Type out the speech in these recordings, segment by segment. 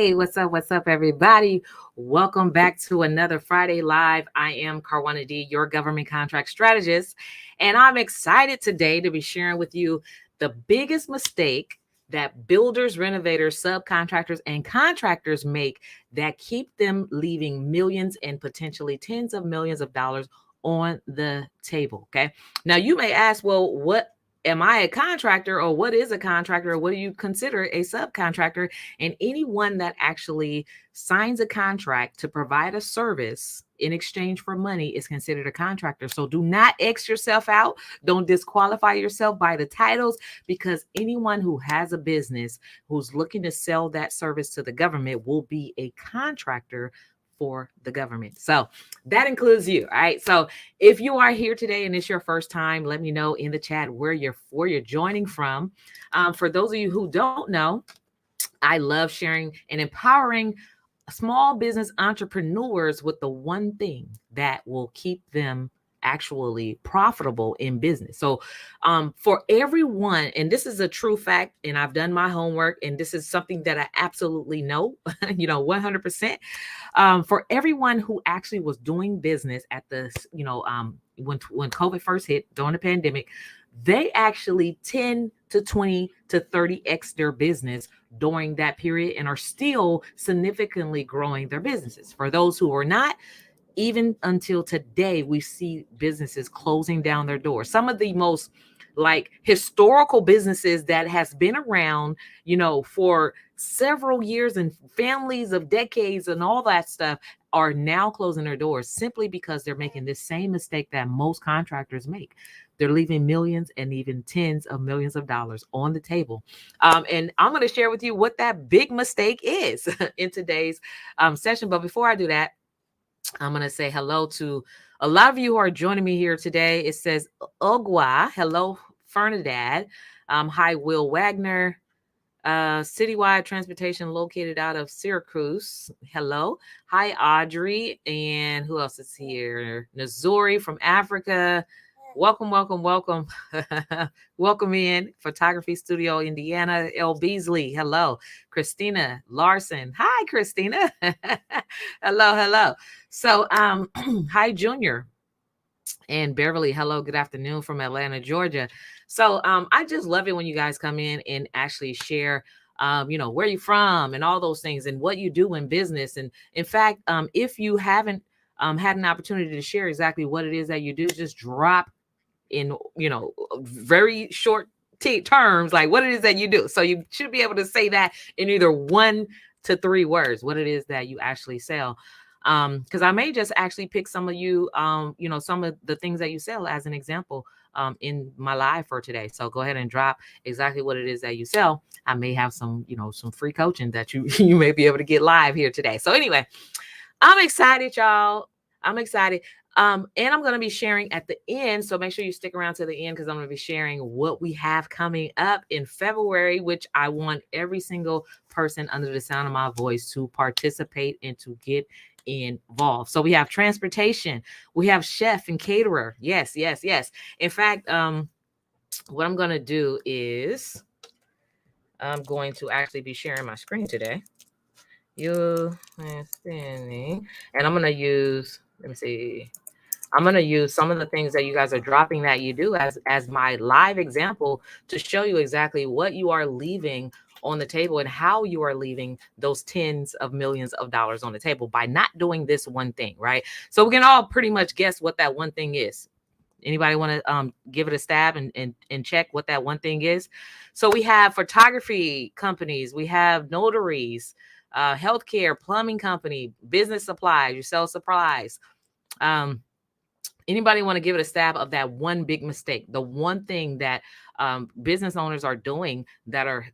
Hey, what's up, everybody? Welcome back to another Friday Live. I am Carwana D, your government contract strategist, and I'm excited today to be sharing with you the biggest mistake that builders, renovators, subcontractors, and contractors make that keep them leaving millions and potentially tens of millions of dollars on the table. Okay. Now, you may ask, well, what am I a contractor, or what is a contractor, or what do you consider a subcontractor? And anyone that actually signs a contract to provide a service in exchange for money is considered a contractor. So do not X yourself out. Don't disqualify yourself by the titles, because anyone who has a business who's looking to sell that service to the government will be a contractor for the government. So that includes you. All right. So if you are here today and it's your first time, let me know in the chat where you're joining from. For those of you who don't know, I love sharing and empowering small business entrepreneurs with the one thing that will keep them actually profitable in business. So for everyone, and this is a true fact, and I've done my homework, and this is something that I absolutely know, 100%. For everyone who actually was doing business at the, when COVID first hit during the pandemic, they actually 10 to 20 to 30x their business during that period and are still significantly growing their businesses. For those who are not, even until today, we see businesses closing down their doors. Some of the most historical businesses that has been around, for several years and families of decades and all that stuff are now closing their doors simply because they're making this same mistake that most contractors make. They're leaving millions and even tens of millions of dollars on the table. And I'm going to share with you what that big mistake is in today's session. But before I do that, I'm going to say hello to a lot of you who are joining me here today. It says Ogwa. Hello, Fernandad. Hi, Will Wagner. Citywide Transportation located out of Syracuse. Hello. Hi, Audrey. And who else is here? Nazuri from Africa. Welcome. Welcome in. Photography Studio, Indiana. L. Beasley. Hello. Christina Larson. Hi, Christina. Hello. So, hi, Junior. And Beverly, hello, good afternoon from Atlanta, Georgia. So I just love it when you guys come in and actually share, where you're from and all those things and what you do in business. And in fact, if you haven't had an opportunity to share exactly what it is that you do, just drop in, very short terms, like what it is that you do. So you should be able to say that in either 1 to 3 words, what it is that you actually sell. Because I may just actually pick some of you, some of the things that you sell as an example in my live for today. So go ahead and drop exactly what it is that you sell. I may have some, some free coaching that you may be able to get live here today. So anyway, I'm excited, y'all. I'm excited. And I'm going to be sharing at the end. So make sure you stick around to the end, because I'm going to be sharing what we have coming up in February, which I want every single person under the sound of my voice to participate and to get involved. So we have transportation, we have chef and caterer. Yes. In fact, what I'm going to do is I'm going to actually be sharing my screen today. And I'm going to use, I'm going to use some of the things that you guys are dropping that you do as my live example to show you exactly what you are leaving on the table and how you are leaving those tens of millions of dollars on the table by not doing this one thing, right? So we can all pretty much guess what that one thing is. Anybody want to give it a stab and check what that one thing is? So we have photography companies, we have notaries, healthcare, plumbing company, business supplies, you sell supplies. Anybody want to give it a stab of that one big mistake, the one thing that business owners are doing that are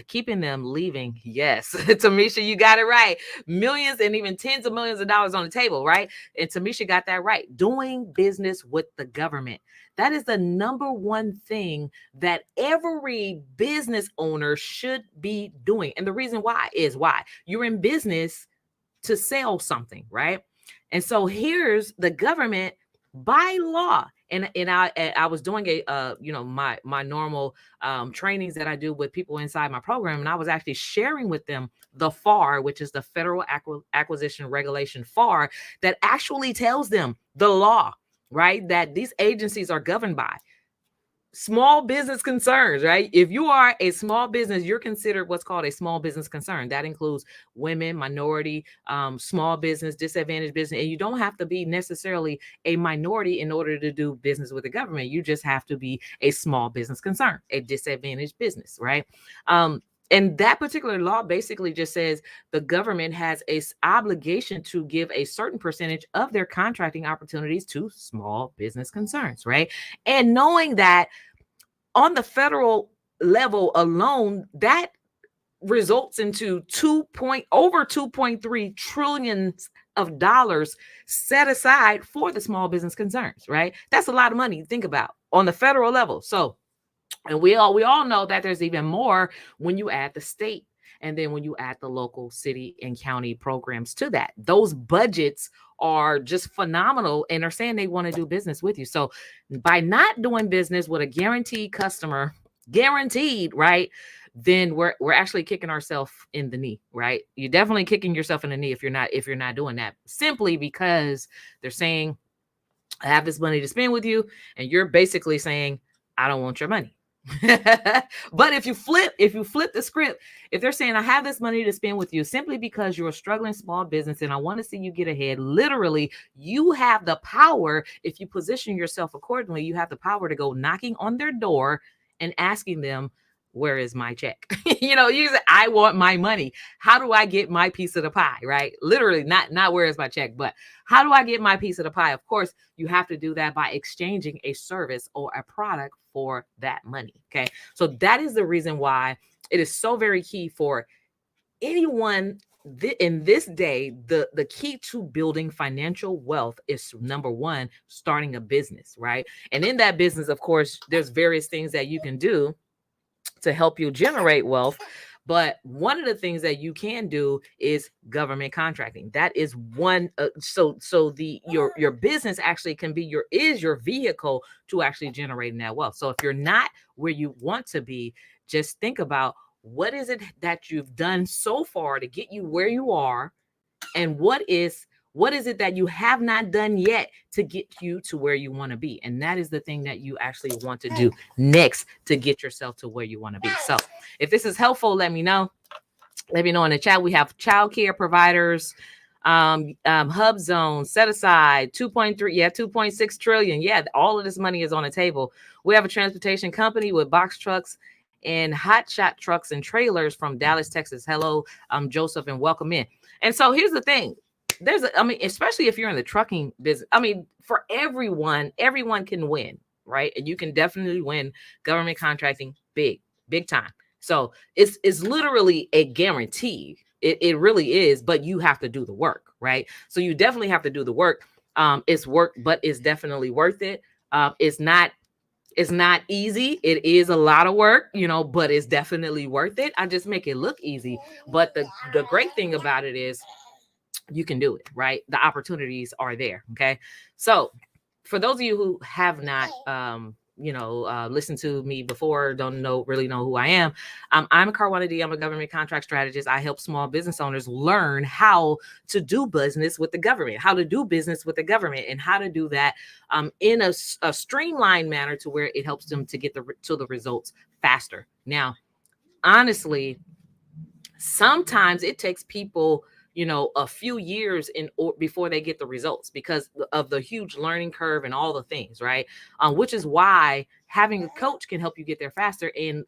keeping them leaving? Yes, Tamisha, you got it right. Millions and even tens of millions of dollars on the table, right? And Tamisha got that right. Doing business with the government. That is the number one thing that every business owner should be doing. And the reason why is you're in business to sell something, right? And so here's the government. By law, And I was doing my normal trainings that I do with people inside my program, and I was actually sharing with them the FAR, which is the Federal Acquisition Regulation FAR, that actually tells them the law, right, that these agencies are governed by. Small business concerns, right? If you are a small business, you're considered what's called a small business concern. That includes women, minority, small business, disadvantaged business. And you don't have to be necessarily a minority in order to do business with the government. You just have to be a small business concern, a disadvantaged business, right? And that particular law basically just says the government has a obligation to give a certain percentage of their contracting opportunities to small business concerns, right? And knowing that on the federal level alone, that results into over 2.3 trillion of dollars set aside for the small business concerns, right? That's a lot of money to think about on the federal level. So, and we all know that there's even more when you add the state, and then when you add the local city and county programs to that. Those budgets are just phenomenal, and are saying they want to do business with you. So by not doing business with a guaranteed customer, guaranteed, right, then we're actually kicking ourselves in the knee, right? You're definitely kicking yourself in the knee if you're not doing that, simply because they're saying, I have this money to spend with you, and you're basically saying, I don't want your money. But if you flip the script, if they're saying, I have this money to spend with you simply because you're a struggling small business and I want to see you get ahead, literally, you have the power. If you position yourself accordingly, you have the power to go knocking on their door and asking them, where is my check? You say, I want my money. How do I get my piece of the pie? Right? Literally, not where is my check, but how do I get my piece of the pie? Of course, you have to do that by exchanging a service or a product for that money. Okay. So that is the reason why it is so very key for anyone in this day. The key to building financial wealth is, number one, starting a business, right? And in that business, of course, there's various things that you can do to help you generate wealth. But one of the things that you can do is government contracting. That is one. So your business actually can be your vehicle to actually generating that wealth. So if you're not where you want to be, just think about, what is it that you've done so far to get you where you are, and what is it that you have not done yet to get you to where you want to be? And that is the thing that you actually want to do next to get yourself to where you want to be. So if this is helpful, let me know. Let me know in the chat. We have childcare providers, hub zone set aside 2.6 trillion. Yeah, all of this money is on the table. We have a transportation company with box trucks and hot shot trucks and trailers from Dallas, Texas. Hello, I'm Joseph, and welcome in. And so here's the thing. Especially if you're in the trucking business, for everyone can win, right? And you can definitely win government contracting big time. So it's literally a guarantee. It really is, but you have to do the work, right? So you definitely have to do the work. It's work, but it's definitely worth it. It's not easy. It is a lot of work, but it's definitely worth it. I just make it look easy. But the great thing about it is you can do it, right? The opportunities are there. Okay. So for those of you who have not, listened to me before, don't really know who I am. I'm Carwana D. I'm a government contract strategist. I help small business owners learn how to do business with the government, and how to do that in a streamlined manner to where it helps them to get to the results faster. Now, honestly, sometimes it takes people a few years before they get the results because of the huge learning curve and all the things, right? Which is why having a coach can help you get there faster. And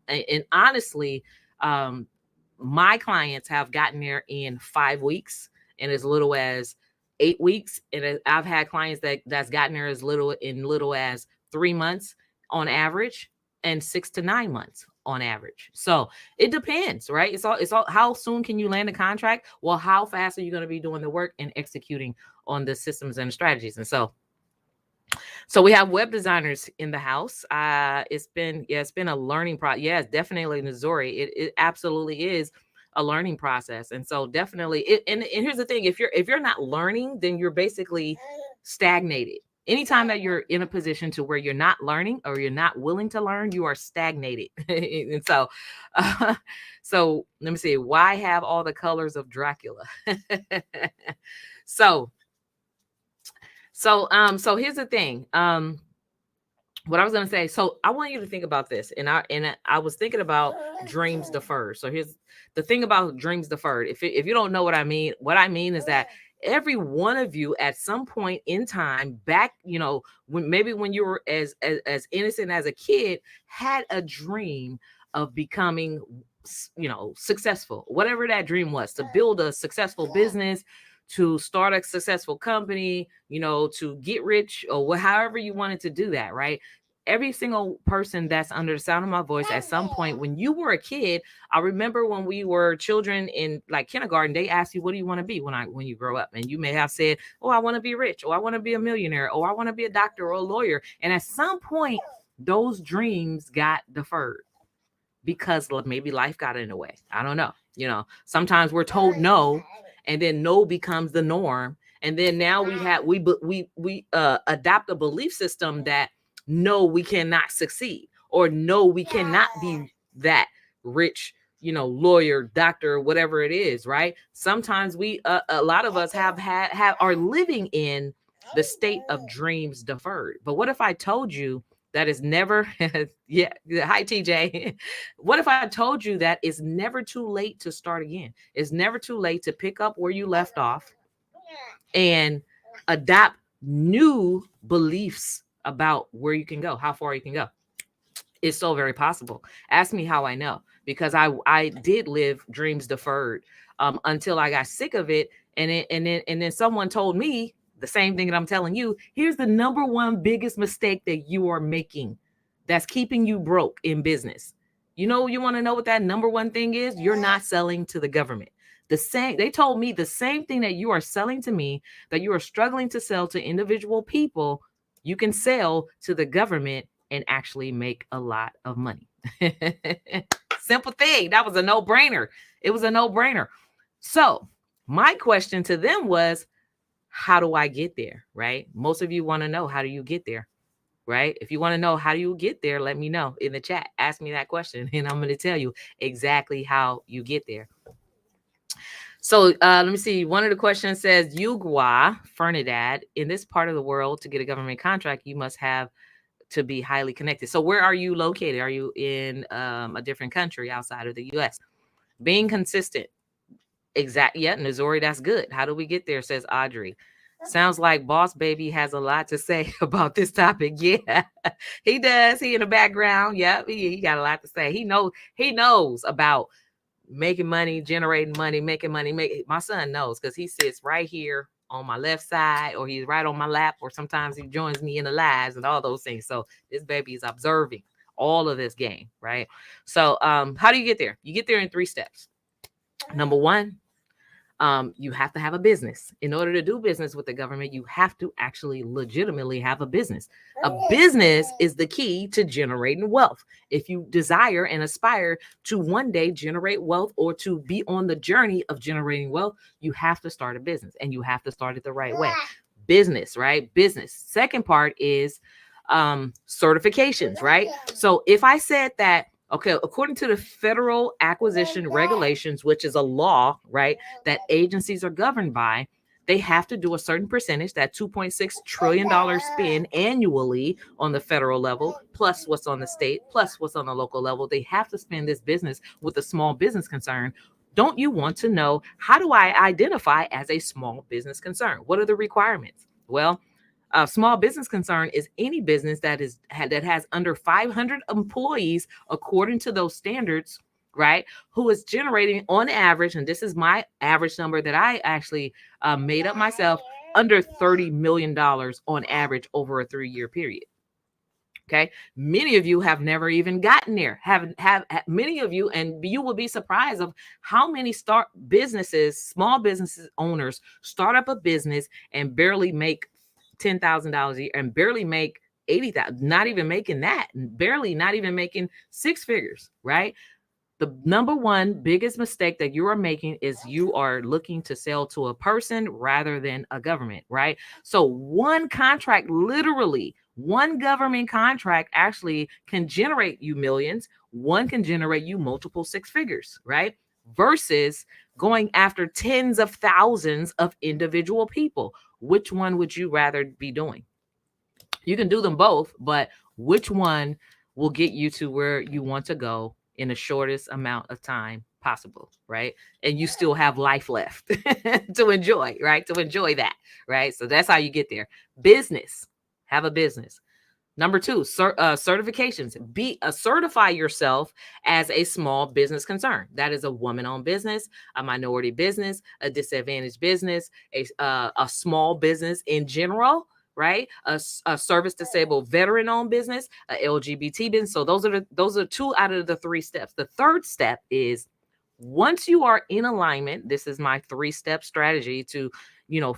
honestly, my clients have gotten there in 5 weeks and as little as 8 weeks. And I've had clients that's gotten there as little as 3 months on average, and 6 to 9 months on average. So it depends, right? It's all how soon can you land a contract? Well, how fast are you going to be doing the work and executing on the systems and strategies? And so we have web designers in the house. It's been a learning process. Yes, definitely, Missouri. It absolutely is a learning process. And so definitely and here's the thing, if you're not learning, then you're basically stagnated Anytime that you're in a position to where you're not learning or you're not willing to learn, you are stagnated. And so let me see. Why have all the colors of Dracula? so so here's the thing. What I was gonna say. So I want you to think about this, and I was thinking about dreams deferred. So here's the thing about dreams deferred. If you don't know what I mean is that every one of you at some point in time back, when you were as innocent as a kid, had a dream of becoming, successful, whatever that dream was, to build a successful business, to start a successful company, to get rich, or however you wanted to do that, right? Every single person that's under the sound of my voice, at some point when you were a kid, I remember when we were children in like kindergarten, they asked you, what do you want to be when you grow up? And you may have said, oh, I want to be rich, or I want to be a millionaire, or I want to be a doctor or a lawyer. And at some point, those dreams got deferred because maybe life got in the way. I don't know. Sometimes we're told no, and then no becomes the norm. And then now we adopt a belief system that no, we cannot succeed, or no, we cannot be that rich, lawyer, doctor, whatever it is, right? Sometimes a lot of us are living in the state of dreams deferred. But what if I told you that is never, yeah, hi TJ. What if I told you that it's never too late to start again? It's never too late to pick up where you left off and adopt new beliefs about where you can go, how far you can go. It's so very possible. Ask me how I know, because I did live dreams deferred until I got sick of it, and then someone told me the same thing that I'm telling you. Here's the number one biggest mistake that you are making that's keeping you broke in business. You want to know what that number one thing is? You're not selling to the government. They told me the same thing that you are selling to me, that you are struggling to sell to individual people. You can sell to the government and actually make a lot of money. Simple thing. That was a no-brainer. It was a no-brainer. So my question to them was, how do I get there? Right? Most of you want to know, how do you get there? Right? If you want to know how do you get there, let me know in the chat. Ask me that question, and I'm going to tell you exactly how you get there. So let me see. One of the questions says, Yugwa Fernandad, in this part of the world, to get a government contract, you must have to be highly connected. So where are you located? Are you in a different country outside of the U.S.? Being consistent. Exactly. Yeah, Missouri, that's good. How do we get there, says Audrey. Sounds like Boss Baby has a lot to say about this topic. Yeah, he does. He in the background. Yep, he got a lot to say. He knows about making money, generating money, making money. My son knows, because he sits right here on my left side, or he's right on my lap, or sometimes he joins me in the lives and all those things. So this baby is observing all of this game, right? So how do you get there? You get there in 3 steps. Number 1, you have to have a business. In order to do business with the government, you have to actually legitimately have a business. A business is the key to generating wealth. If you desire and aspire to one day generate wealth, or to be on the journey of generating wealth, you have to start a business, and you have to start it the right way. Business, right? Business. Second part is certifications, right? So if I said that, okay, according to the Federal Acquisition Regulations, which is a law, right, that agencies are governed by, they have to do a certain percentage, that $2.6 trillion spend annually on the federal level, plus what's on the state, plus what's on the local level. They have to spend this business with a small business concern. Don't you want to know, how do I identify as a small business concern? What are the requirements? Well, a small business concern is any business that has under 500 employees, according to those standards, right? Who is generating on average, and this is my average number that I actually made up myself, under $30 million on average over a 3-year period. Okay. Many of you have never even gotten there. Many of you, and you will be surprised of how many small businesses owners start up a business and barely make $10,000 a year, and barely make $80,000, not even making that, not even making 6 figures, right? The number one biggest mistake that you are making is you are looking to sell to a person rather than a government, right? So one contract, literally one government contract, actually can generate you millions. One can generate you multiple six figures, right? Versus going after tens of thousands of individual people. Which one would you rather be doing? You can do them both, but which one will get you to where you want to go in the shortest amount of time possible, right? And you still have life left to enjoy, right? To enjoy that, right? So that's how you get there. Business, have a business. Number two, certifications. Certify yourself as a small business concern. That is a woman-owned business, a minority business, a disadvantaged business, a small business in general, right? A service disabled veteran-owned business, a LGBT business. So those are two out of the three steps. The third step is, once you are in alignment, this is my 3-step strategy to,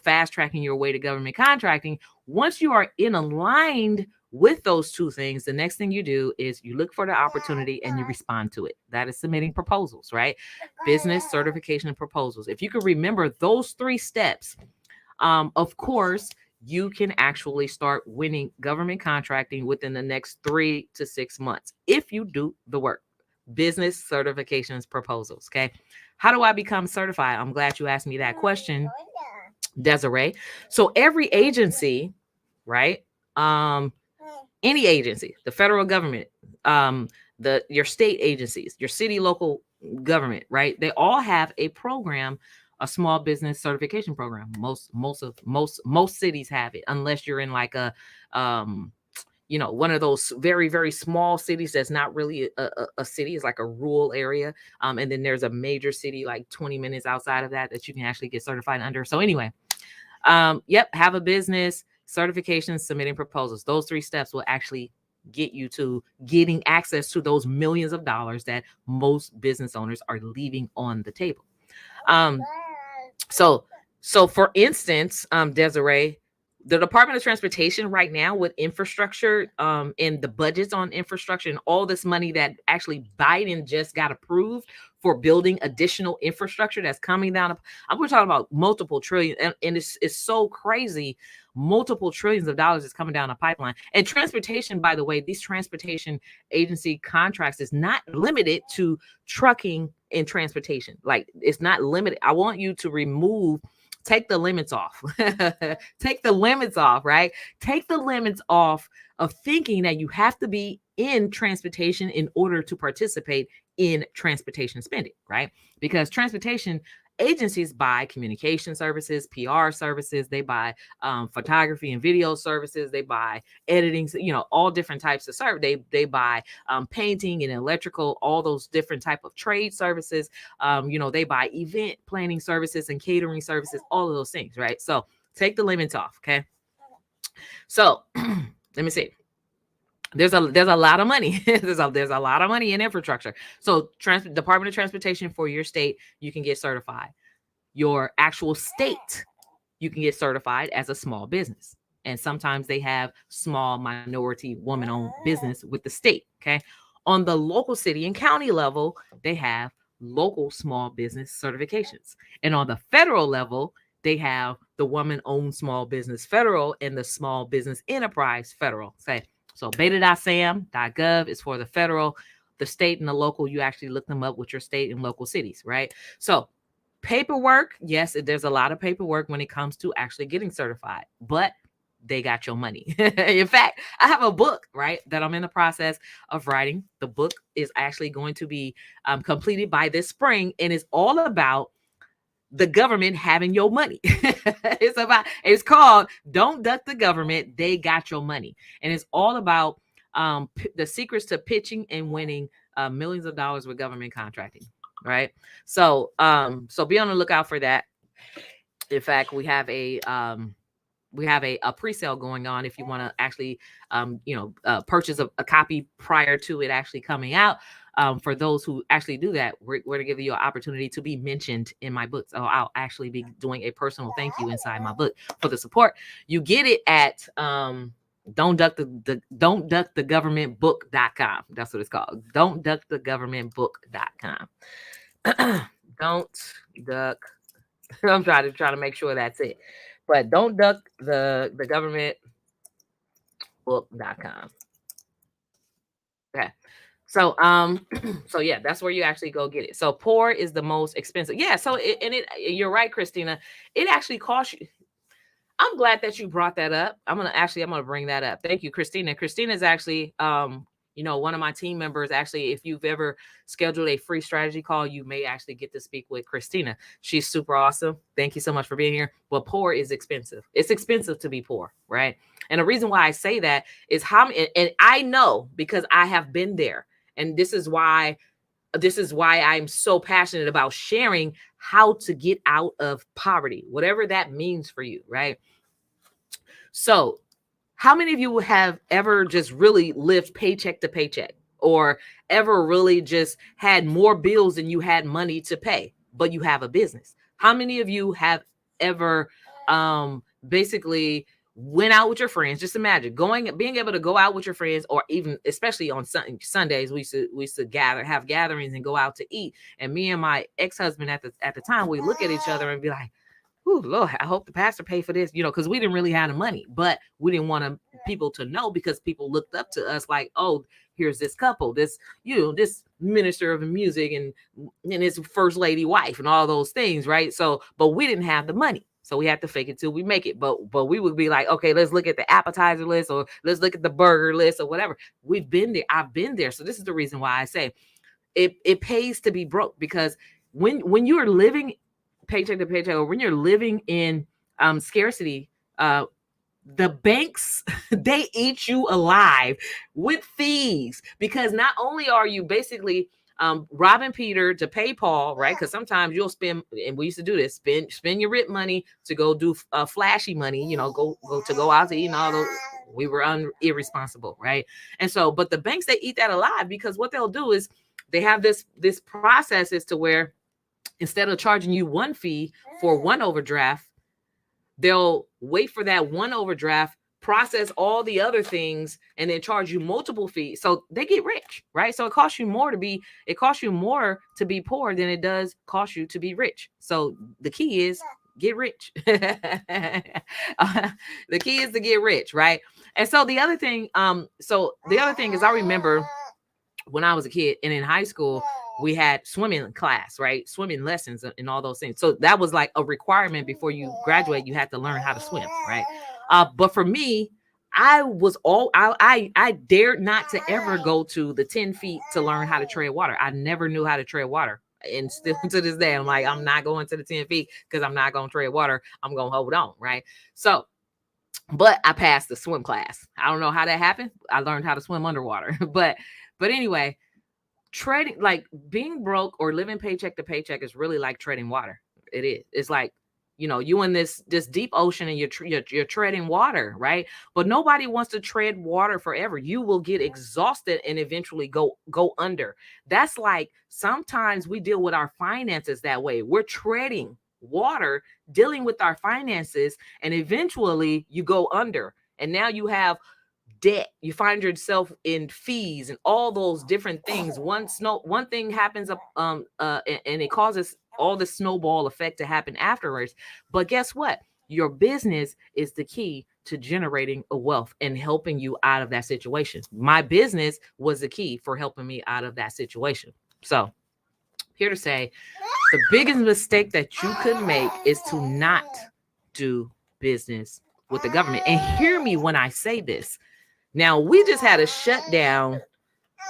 fast tracking your way to government contracting. Once you are in aligned with those two things, the next thing you do is you look for the opportunity and you respond to it. That is submitting proposals, right? Business, certification, and proposals. If you can remember those 3 steps, of course, you can actually start winning government contracting within the next 3 to 6 months if you do the work. Business, certifications, proposals. Okay. How do I become certified? I'm glad you asked me that question, Desiree. So every agency, right? Any agency, the federal government, your state agencies, your city, local government, right? They all have a program, a small business certification program. Most cities have it, unless you're in like a one of those very, very small cities that's not really a city. It's like a rural area. And then there's a major city like 20 minutes outside of that you can actually get certified under. So anyway, have a business, certifications, submitting proposals. Those 3 steps will actually get you to getting access to those millions of dollars that most business owners are leaving on the table. So for instance, Desiree, the Department of Transportation right now with infrastructure, and the budgets on infrastructure and all this money that actually Biden just got approved for building additional infrastructure that's coming down. We're talking about multiple trillion, and it's so crazy. Multiple trillions of dollars is coming down the pipeline. And transportation, by the way, these transportation agency contracts is not limited to trucking and transportation. Like, it's not limited. I want you to take the limits off. Take the limits off, right? Take the limits off of thinking that you have to be in transportation in order to participate in transportation spending, right? Because transportation agencies buy communication services, PR services, they buy photography and video services, they buy editing, all different types of service. They buy painting and electrical, all those different type of trade services. They buy event planning services and catering services, all of those things, right? So take the limits off, okay? So let me see. There's a lot of money. there's a lot of money in infrastructure. So Department of Transportation for your state, you can get certified. Your actual state, you can get certified as a small business. And sometimes they have small minority woman-owned business with the state. Okay. On the local city and county level, they have local small business certifications. And on the federal level, they have the woman-owned small business federal and the small business enterprise federal. So beta.sam.gov is for the federal. The state and the local, you actually look them up with your state and local cities, right? So paperwork, yes, there's a lot of paperwork when it comes to actually getting certified, but they got your money. In fact, I have a book, right, that I'm in the process of writing. The book is actually going to be completed by this spring, and it's all about the government having your money. It's called Don't Duck the Government, They Got Your Money. And it's all about the secrets to pitching and winning millions of dollars with government contracting. Right. So be on the lookout for that. In fact, we have a pre-sale going on if you want to actually purchase a copy prior to it actually coming out. For those who actually do that, we're going to give you an opportunity to be mentioned in my book. So I'll actually be doing a personal thank you inside my book for the support. You get it at Don't duck the government book.com. That's what it's called. Don't duck the government book.com. Don't duck. I'm trying to make sure that's it. But don't duck the government book.com. Okay. So so yeah, that's where you actually go get it. So poor is the most expensive. Yeah, so you're right, Christina. It actually costs you. I'm glad that you brought that up. I'm gonna bring that up. Thank you, Christina. Christina's actually one of my team members. Actually, if you've ever scheduled a free strategy call, you may actually get to speak with Christina. She's super awesome. Thank you so much for being here. But poor is expensive. It's expensive to be poor, right? And the reason why I say that is and I know because I have been there. And this is why I'm so passionate about sharing how to get out of poverty, whatever that means for you, right? So, how many of you have ever just really lived paycheck to paycheck, or ever really just had more bills than you had money to pay, but you have a business? How many of you have ever basically went out with your friends? Just imagine being able to go out with your friends, or even especially on Sundays, we used to have gatherings and go out to eat. And me and my ex-husband at the time, we look at each other and be like, "Ooh, Lord, I hope the pastor paid for this," because we didn't really have the money, but we didn't want people to know, because people looked up to us like, "Oh, here's this couple, this minister of music and his first lady wife and all those things," right? So, but we didn't have the money. So we had to fake it till we make it. But we would be like, okay, let's look at the appetizer list, or let's look at the burger list, or whatever. We've been there. I've been there. So this is the reason why I say it pays to be broke, because when you're living paycheck to paycheck, or when you're living in scarcity, the banks, they eat you alive with fees, because not only are you basically robbing Peter to pay Paul, right? Because sometimes you'll spend, and we used to do this, spend your rent money to go do flashy money, go out to eat and all those. We were irresponsible, right? And so, but the banks, they eat that alive, because what they'll do is they have this process is to where, instead of charging you one fee for one overdraft, they'll wait for that one overdraft, process all the other things, and then charge you multiple fees. So they get rich, right? So it costs you more to be poor than it does cost you to be rich. So the key is get rich. The key is to get rich, right? And so the other thing is, I remember when I was a kid and in high school, we had swimming class, right? Swimming lessons and all those things. So that was like a requirement before you graduate. You had to learn how to swim, right? But for me, I dared not to ever go to the 10 feet to learn how to tread water. I never knew how to tread water. And still to this day, I'm like, I'm not going to the 10 feet because I'm not going to tread water. I'm going to hold on, right? So, but I passed the swim class. I don't know how that happened. I learned how to swim underwater. But anyway, trading, like being broke or living paycheck to paycheck, is really like treading water. It is. It's like, you in this deep ocean, and you're treading water, right? But nobody wants to tread water forever. You will get exhausted and eventually go under. That's like, sometimes we deal with our finances that way. We're treading water, dealing with our finances, and eventually you go under. And now you have debt, you find yourself in fees and all those different things. One thing happens and it causes all the snowball effect to happen afterwards. But guess what? Your business is the key to generating a wealth and helping you out of that situation. My business was the key for helping me out of that situation. So, here to say, the biggest mistake that you could make is to not do business with the government. And hear me when I say this. Now, we just had a shutdown,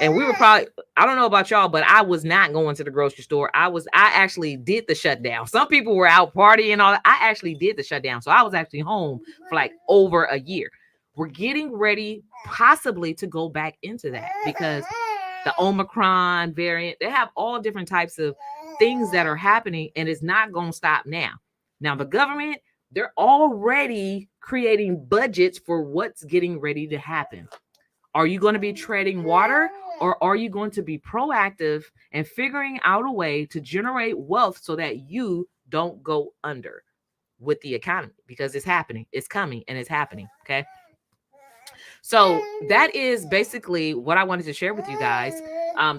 and we were probably, I don't know about y'all, but I was not going to the grocery store. I actually did the shutdown. Some people were out partying and all that. I actually did the shutdown. So I was actually home for like over a year. We're getting ready possibly to go back into that, because the Omicron variant, they have all different types of things that are happening, and it's not going to stop now. Now, the government, they're already creating budgets for what's getting ready to happen. Are you going to be treading water, or are you going to be proactive and figuring out a way to generate wealth so that you don't go under with the economy? Because it's happening, it's coming, and it's happening. Okay. So that is basically what I wanted to share with you guys.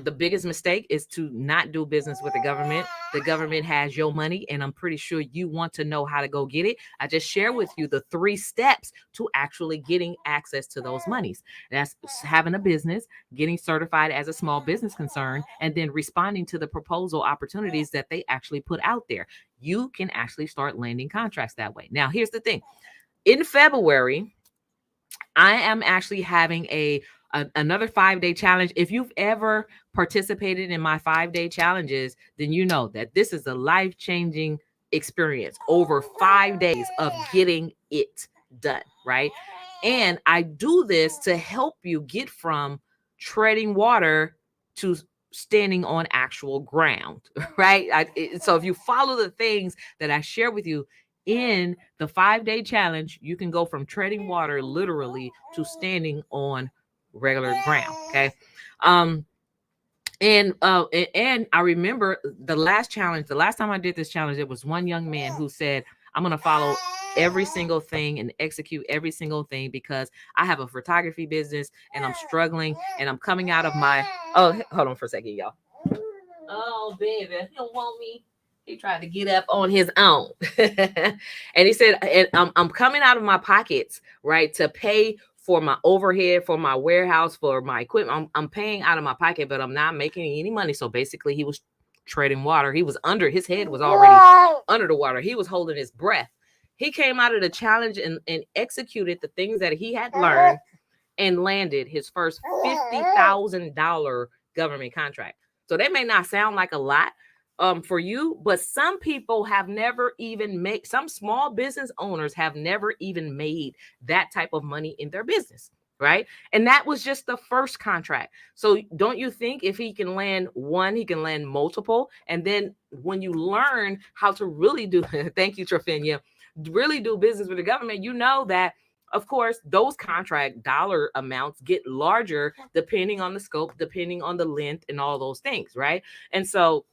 The biggest mistake is to not do business with the government. The government has your money, and I'm pretty sure you want to know how to go get it. I just share with you the 3 steps to actually getting access to those monies. That's having a business, getting certified as a small business concern, and then responding to the proposal opportunities that they actually put out there. You can actually start landing contracts that way. Now, here's the thing. In February, I am actually having another 5-day challenge. If you've ever participated in my 5-day challenges, then you know that this is a life-changing experience over 5 days of getting it done, right? And I do this to help you get from treading water to standing on actual ground, right? So if you follow the things that I share with you in the 5-day challenge, you can go from treading water literally to standing on regular ground. Okay. Um, and I remember the last time I did this challenge, there was one young man who said, I'm gonna follow every single thing and execute every single thing because I have a photography business and I'm struggling and I'm coming out of my hold on for a second, y'all. Oh, baby, he don't want me. He tried to get up on his own. And he said, and I'm coming out of my pockets, right, to pay for my overhead, for my warehouse, for my equipment. I'm paying out of my pocket, but I'm not making any money. So basically, he was treading water. He was his head was already under the water. He was holding his breath. He came out of the challenge and executed the things that he had learned and landed his first $50,000 government contract. So that may not sound like a lot for you, but some people have never even made, some small business owners have never even made that type of money in their business, right? And that was just the first contract. So don't you think if he can land one, he can land multiple? And then when you learn how to really do, thank you, Trafinia, really do business with the government, you know that of course, those contract dollar amounts get larger depending on the scope, depending on the length and all those things, right? And so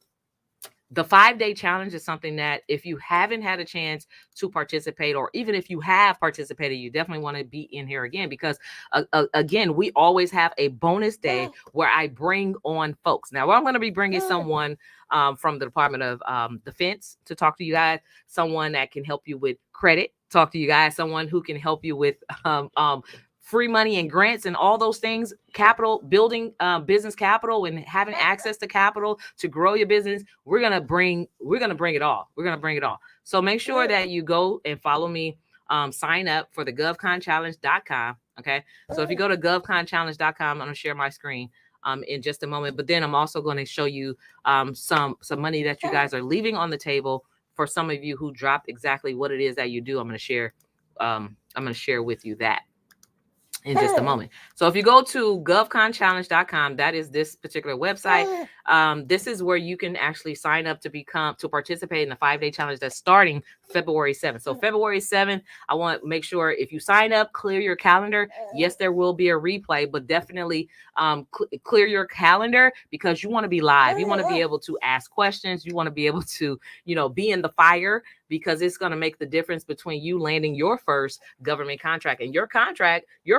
the 5-day challenge is something that if you haven't had a chance to participate, or even if you have participated, you definitely want to be in here again, because again, we always have a bonus day where I bring on folks. Now, I'm going to be bringing someone from the Department of Defense to talk to you guys, someone that can help you with credit, talk to you guys, someone who can help you with free money and grants and all those things, capital, building business capital and having access to capital to grow your business. We're going to bring it all. We're going to bring it all. So make sure that you go and follow me, sign up for the govconchallenge.com. Okay. So if you go to govconchallenge.com, I'm going to share my screen in just a moment, but then I'm also going to show you some money that you guys are leaving on the table for some of you who dropped exactly what it is that you do. I'm going to share with you that in just a moment. So if you go to govconchallenge.com, that is this particular website. This is where you can actually sign up to participate in the 5-day challenge that's starting February 7th. So February 7th, I want to make sure if you sign up, clear your calendar. Yes, there will be a replay, but definitely clear your calendar because you want to be live. You want to be able to ask questions. You want to be able to, be in the fire, because it's going to make the difference between you landing your first government contract. And your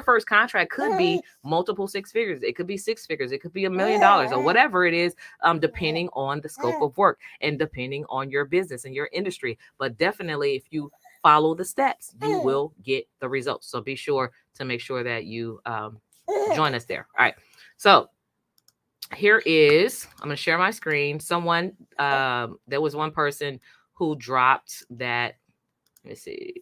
first contract could be multiple 6 figures. It could be 6 figures. It could be $1 million or whatever it is, depending on the scope of work and depending on your business and your industry. But definitely, if you follow the steps, you will get the results. So be sure to make sure that you join us there. All right. So here is, I'm going to share my screen. There was one person who dropped that. Let me see,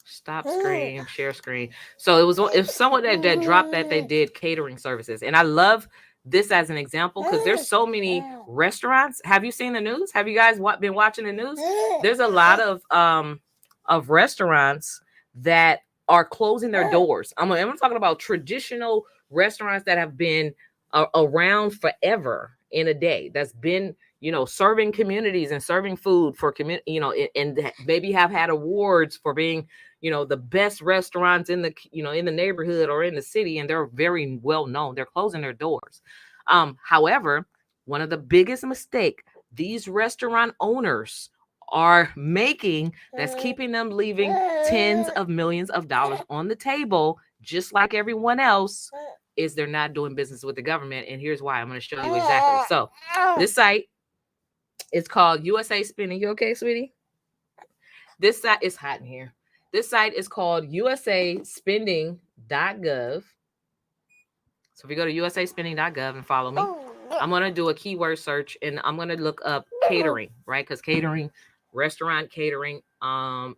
stop screen, share screen. So it was someone that dropped that they did catering services. And I love this as an example because there's so many restaurants. Have you seen the news? Have you guys been watching the news? There's a lot of restaurants that are closing their doors. I'm talking about traditional restaurants that have been around forever in a day, that's been serving communities and serving food for community, and maybe have had awards for being, the best restaurants in the, in the neighborhood or in the city, and they're very well known. They're closing their doors. However, one of the biggest mistake these restaurant owners are making that's keeping them leaving tens of millions of dollars on the table just like everyone else, is they're not doing business with the government. And here's why. I'm going to show you exactly. So this site is called USA Spending. You okay, sweetie? This site is hot in here. This site is called usaspending.gov. So if you go to usaspending.gov and follow me, I'm going to do a keyword search and I'm going to look up catering, right? Because catering, restaurant catering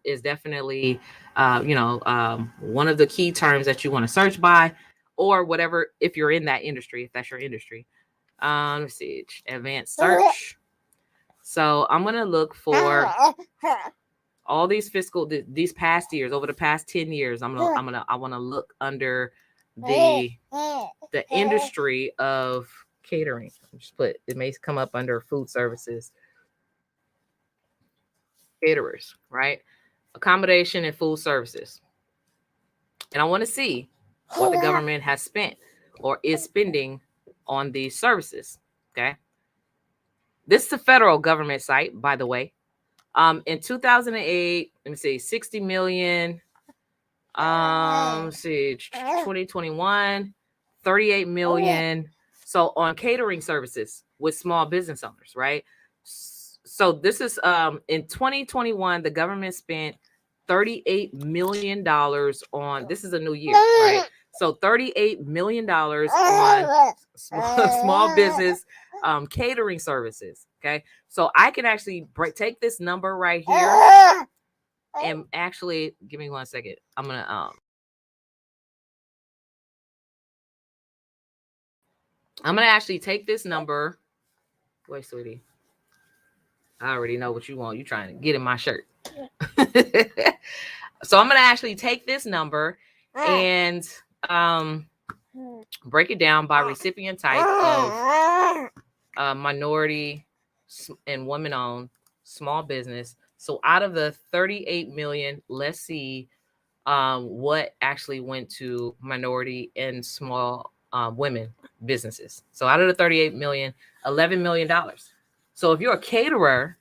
is definitely, one of the key terms that you want to search by, or whatever, if you're in that industry, if that's your industry. Let's see, advanced search. So I'm going to look for all these these past years, over the past 10 years. I want to look under the industry of catering. Just put, it may come up under food services, caterers, right? Accommodation and food services. And I want to see what the government has spent or is spending on these services. Okay. This is a federal government site, by the way. In 2008, let me see, 60 million. Let's see, 2021, 38 million. So on catering services with small business owners, right? So this is in 2021, the government spent $38 million on, this is a new year, right? So $38 million on small business catering services. Okay. So I can actually take this number right here and actually, give me 1 second. I'm going to actually take this number. Wait, sweetie. I already know what you want. You're trying to get in my shirt. So I'm going to actually take this number and break it down by recipient type of minority and women-owned small business. So out of the 38 million, let's see what actually went to minority and small women businesses. So out of the 38 million, $11 million. So if you're a caterer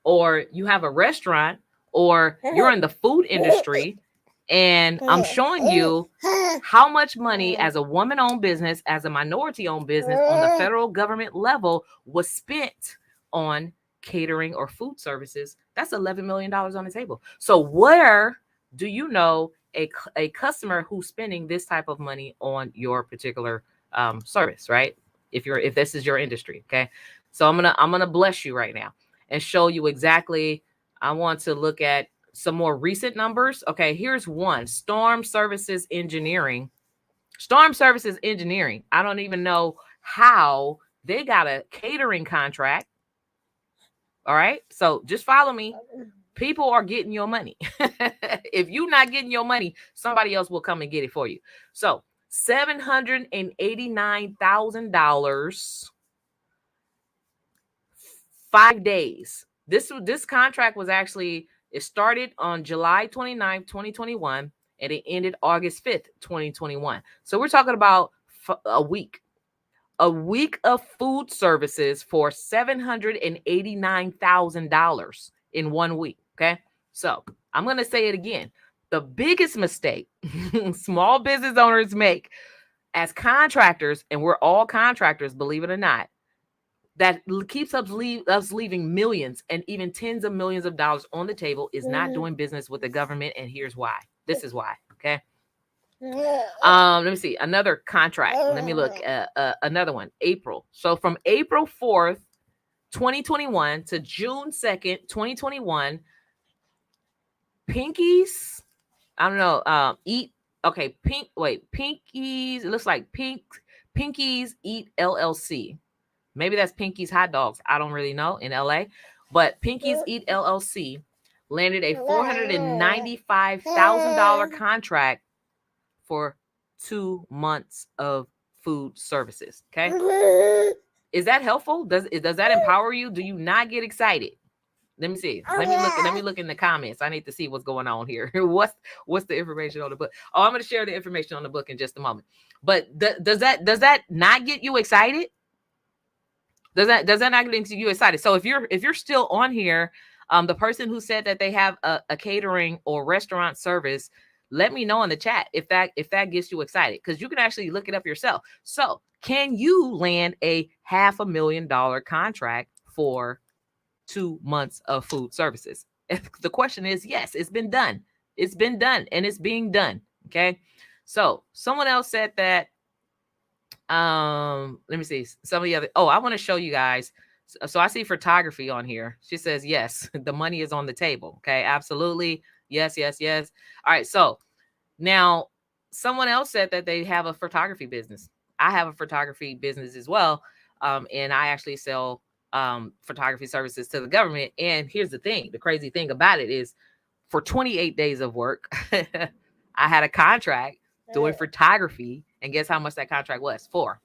or you have a restaurant or you're in the food industry, and I'm showing you how much money as a woman-owned business, as a minority-owned business on the federal government level was spent on catering or food services, that's $11 million on the table. So where do you know a customer who's spending this type of money on your particular service, right? If this is your industry, okay? So I'm gonna bless you right now and show you exactly. I want to look at some more recent numbers. Okay, here's one. Storm Services Engineering. Storm Services Engineering. I don't even know how they got a catering contract. All right, so just follow me. People are getting your money. If you're not getting your money, somebody else will come and get it for you. So $789,000, 5 days. This contract was actually, it started on July 29th, 2021, and it ended August 5th, 2021. So we're talking about a week of food services for $789,000 in 1 week. Okay. So I'm going to say it again. The biggest mistake small business owners make as contractors, and we're all contractors, believe it or not, that keeps us leaving millions and even tens of millions of dollars on the table is not doing business with the government. And here's why. This is why. Okay. Let me see another contract. Let me look at another one. April. So from April 4th, 2021 to June 2nd, 2021, Pinkies. I don't know. Pinkies. It looks like Pinkies Eat LLC. Maybe that's Pinky's Hot Dogs. I don't really know in LA, but Pinky's Eat LLC landed a $495,000 contract for 2 months of food services. Okay. Is that helpful? Does that empower you? Do you not get excited? Let me see. Let me look in the comments. I need to see what's going on here. What's the information on the book? Oh, I'm going to share the information on the book in just a moment. But does that not get you excited? Does that not get you excited? So if you're still on here, the person who said that they have a catering or restaurant service, Let me know in the chat if that gets you excited, because you can actually look it up yourself. So can you land a $500,000 contract for 2 months of food services? If the question is yes, it's been done. It's been done and it's being done. Okay. So someone else said that, let me see some of the other, I want to show you guys. So I see photography on here. She says, yes, the money is on the table. Okay. Absolutely. Yes, yes, yes. All right. So now someone else said that they have a photography business. I have a photography business as well. And I actually sell photography services to the government. And here's the thing. The crazy thing about it is, for 28 days of work, I had a contract doing photography. And guess how much that contract was for?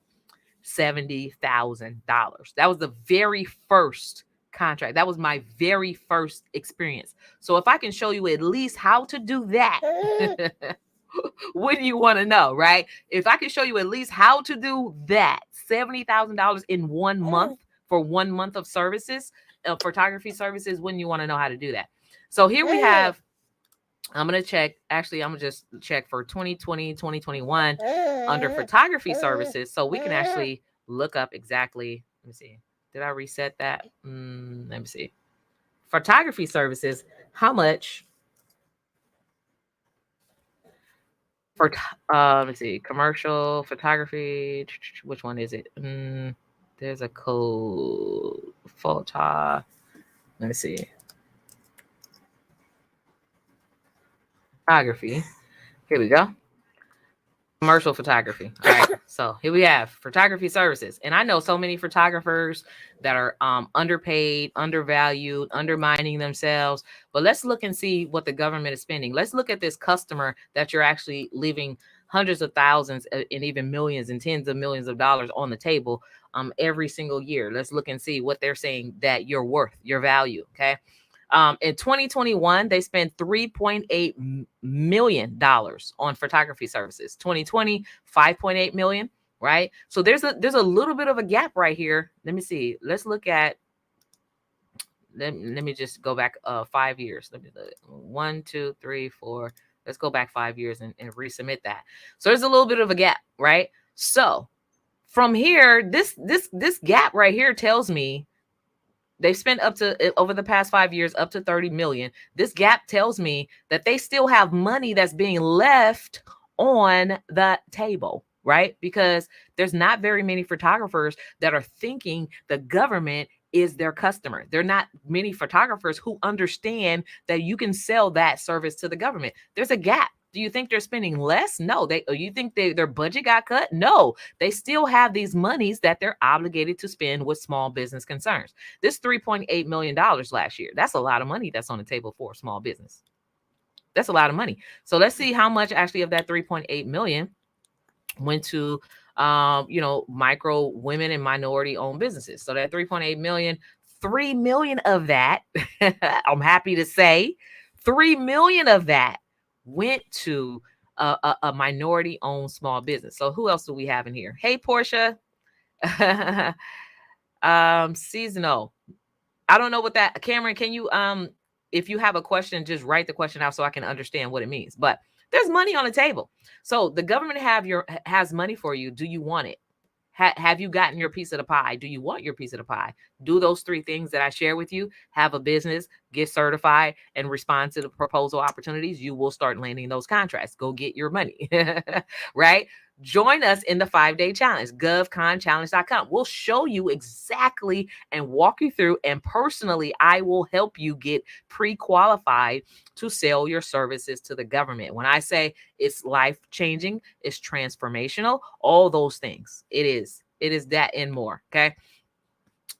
$70,000. That was the very first contract. That was my very first experience. So if I can show you at least how to do that, wouldn't you want to know, right? If I can show you at least how to do that, $70,000 in 1 month for 1 month of services, photography services, wouldn't you want to know how to do that? So here we have, I'm going to check. Actually, I'm going to just check for 2020, 2021 under photography services. So we can actually look up exactly. Let me see. Did I reset that? Let me see. Photography services. How much for, let me see. Commercial photography. Which one is it? There's a code. Photo. Let me see. Photography. Here we go. Commercial photography. All right. So here we have photography services. And I know so many photographers that are underpaid, undervalued, undermining themselves. But let's look and see what the government is spending. Let's look at this customer that you're actually leaving hundreds of thousands and even millions and tens of millions of dollars on the table every single year. Let's look and see what they're saying that you're worth, your value. Okay. In 2021, they spent $3.8 million on photography services. 2020, $5.8 million, right? So there's a little bit of a gap right here. Let me see. Let's look at, let me just go back 5 years. Let me look. 1, 2, 3, 4. Let's go back 5 years and resubmit that. So there's a little bit of a gap, right? So from here, this gap right here tells me they've spent up to, over the past 5 years, up to 30 million. This gap tells me that they still have money that's being left on the table, right? Because there's not very many photographers that are thinking the government is their customer. There are not many photographers who understand that you can sell that service to the government. There's a gap. Do you think they're spending less? No. You think their budget got cut? No. They still have these monies that they're obligated to spend with small business concerns. This $3.8 million last year, that's a lot of money that's on the table for a small business. That's a lot of money. So let's see how much actually of that 3.8 million went to micro, women, and minority owned businesses. So that 3.8 million, 3 million of that, I'm happy to say, 3 million of that went to a minority owned small business. So who else do we have in here? Hey, Portia. Seasonal. I don't know what that, Cameron, can you, if you have a question, just write the question out so I can understand what it means. But there's money on the table. So the government has money for you. Do you want it? Have you gotten your piece of the pie? Do you want your piece of the pie? Do those 3 things that I share with you. Have a business, get certified, and respond to the proposal opportunities. You will start landing those contracts. Go get your money, right? Join us in the 5-day challenge, govconchallenge.com. We'll show you exactly and walk you through. And personally, I will help you get pre-qualified to sell your services to the government. When I say it's life-changing, it's transformational, all those things. It is that and more. Okay.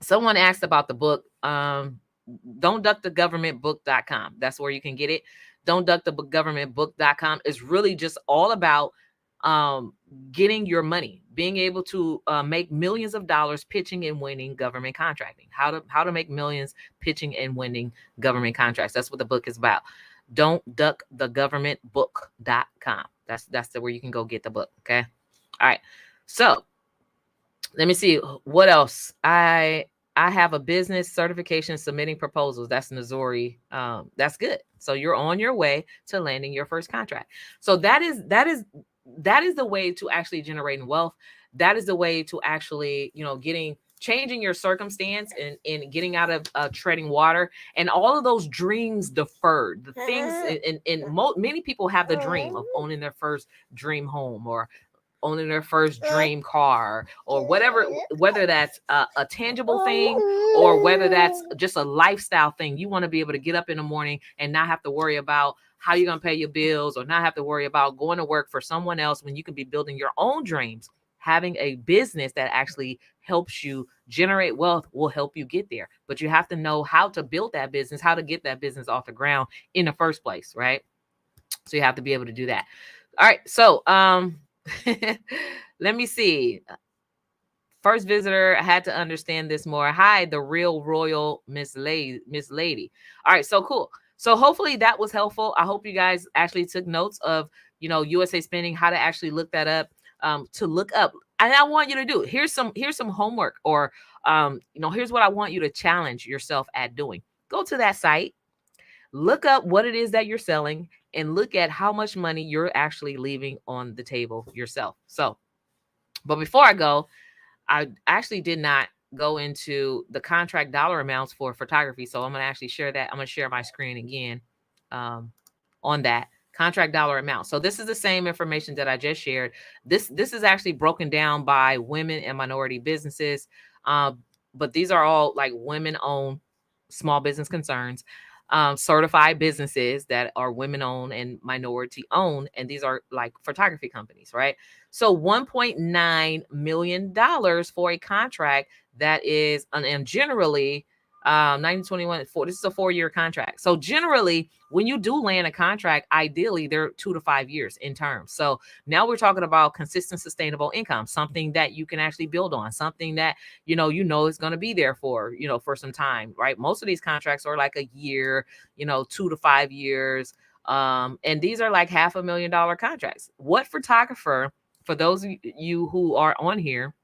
Someone asked about the book. Don'tDuckTheGovernmentBook.com. That's where you can get it. Don'tDuckTheGovernmentBook.com is really just all about getting your money, being able to make millions of dollars pitching and winning government contracting. How to make millions pitching and winning government contracts. That's what the book is about. Don'tDuckTheGovernmentBook.com. That's where you can go get the book. Okay. All right. So let me see what else. I I have a business certification submitting proposals. That's Missouri. That's good. So you're on your way to landing your first contract. So that is the way to actually generating wealth. That is the way to actually, changing your circumstance and getting out of treading water, and all of those dreams deferred, the things, many people have the dream of owning their first dream home, or owning their first dream car, or whatever, whether that's a tangible thing or whether that's just a lifestyle thing. You want to be able to get up in the morning and not have to worry about how you're going to pay your bills, or not have to worry about going to work for someone else, when you can be building your own dreams. Having a business that actually helps you generate wealth will help you get there. But you have to know how to build that business, how to get that business off the ground in the first place, right? So you have to be able to do that. All right. So let me see. First visitor, I had to understand this more. Hi, the real royal Miss Lady. All right, so cool. So hopefully that was helpful. I hope you guys actually took notes of, USA spending, how to actually look that up, to look up. And I want you to do, here's some homework, or here's what I want you to challenge yourself at doing. Go to that site, look up what it is that you're selling, and look at how much money you're actually leaving on the table yourself. So, but before I go, I actually did not go into the contract dollar amounts for photography. So I'm going to actually share that. I'm going to share my screen again on that contract dollar amount. So this is the same information that I just shared. This is actually broken down by women and minority businesses. But these are all like women-owned small business concerns. Certified businesses that are women-owned and minority-owned, and these are like photography companies, right? So $1.9 million for a contract that is, and generally, 1921, this is a 4-year contract. So generally, when you do land a contract, ideally they're 2 to 5 years in terms. So now we're talking about consistent, sustainable income, something that you can actually build on, something that, is going to be there for, for some time, right? Most of these contracts are like a year, 2 to 5 years. And these are like $500,000 contracts. What photographer, for those of you who are on here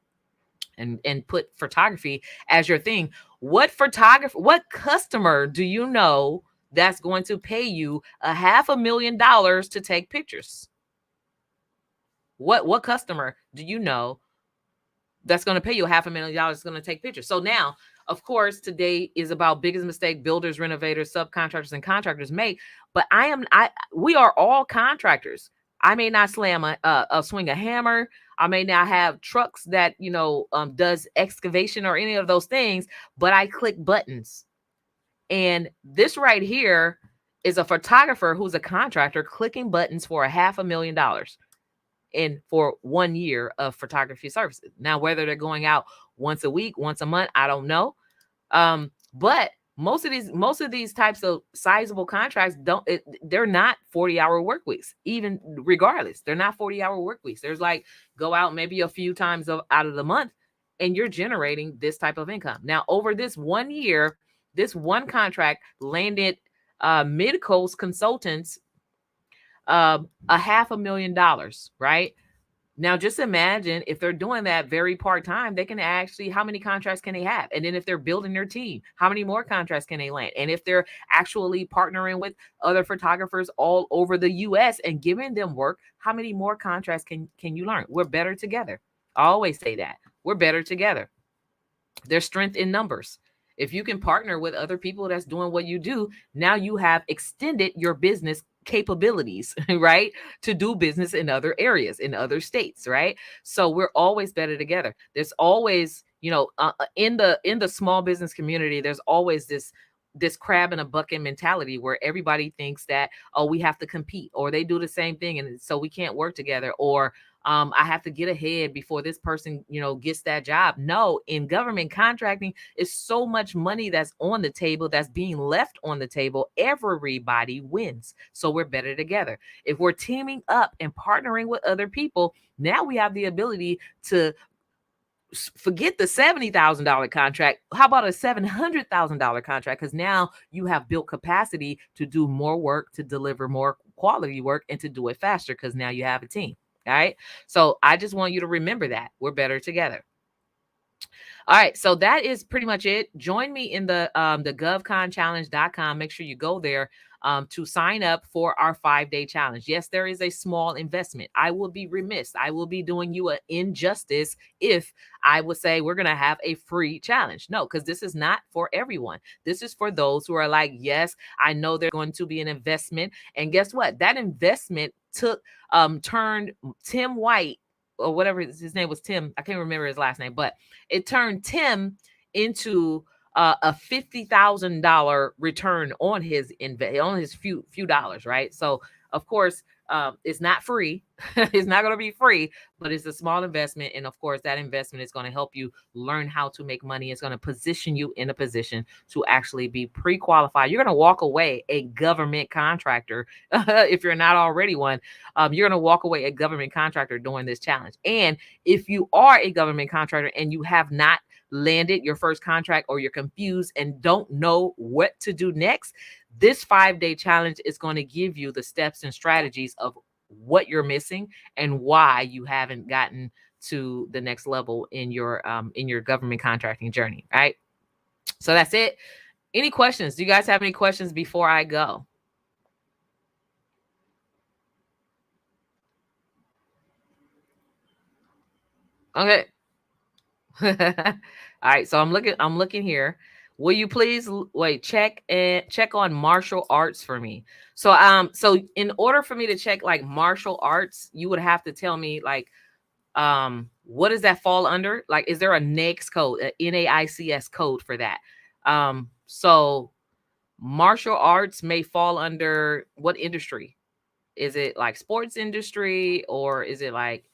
and put photography as your thing, what customer do you know that's going to pay you $500,000 to take pictures? What customer do you know that's going to pay you $500,000 going to take pictures? So now, of course, today is about biggest mistake builders, renovators, subcontractors, and contractors make. But we are all contractors. I may not swing a hammer. I may not have trucks that, does excavation or any of those things, but I click buttons. And this right here is a photographer who's a contractor clicking buttons for $500,000 and for 1 year of photography services. Now, whether they're going out once a week, once a month, I don't know. But most of these types of sizable contracts they're not 40-hour work weeks. Even regardless, they're not 40-hour work weeks. There's like, go out maybe a few times out of the month, and you're generating this type of income. Now, over this 1 year, this one contract landed Mid-Coast Consultants $500,000, right? Now, just imagine if they're doing that very part-time, they can actually, how many contracts can they have? And then if they're building their team, how many more contracts can they land? And if they're actually partnering with other photographers all over the US and giving them work, how many more contracts can you learn? We're better together. I always say that. We're better together. There's strength in numbers. If you can partner with other people that's doing what you do, now you have extended your business capabilities, right? To do business in other areas, in other states, right? So we're always better together. There's always, in the small business community, there's always this crab in a bucket mentality where everybody thinks that, oh, we have to compete, or they do the same thing, and so we can't work together, or I have to get ahead before this person, gets that job. No, in government contracting, it's so much money that's on the table, that's being left on the table. Everybody wins. So we're better together. If we're teaming up and partnering with other people, now we have the ability to forget the $70,000 contract. How about a $700,000 contract? Because now you have built capacity to do more work, to deliver more quality work, and to do it faster because now you have a team. All right. So I just want you to remember that we're better together. All right, so that is pretty much it. Join me in the govconchallenge.com. Make sure you go there to sign up for our 5-day challenge. Yes, there is a small investment. I will be remiss. I will be doing you an injustice if I would say we're going to have a free challenge. No, because this is not for everyone. This is for those who are like, yes, I know there's going to be an investment. And guess what? That investment turned Tim White, or whatever his name was, Tim. I can't remember his last name, but it turned Tim into a $50,000 return on his few dollars, right? So of course, it's not free. It's not going to be free, but it's a small investment, and of course, that investment is going to help you learn how to make money. It's going to position you in a position to actually be pre-qualified. You're going to walk away a government contractor if you're not already one. You're going to walk away a government contractor doing this challenge. And if you are a government contractor and you have not landed your first contract, or you're confused and don't know what to do next, this 5-day challenge is going to give you the steps and strategies of what you're missing and why you haven't gotten to the next level in your government contracting journey. Right. So that's it. Any questions? Do you guys have any questions before I go? Okay. All right, so I'm looking here. Will you please check on martial arts for me? So in order for me to check like martial arts, you would have to tell me like what does that fall under? Like, is there a NAICS code, a NAICS code for that? So martial arts may fall under what industry? Is it like sports industry, or is it like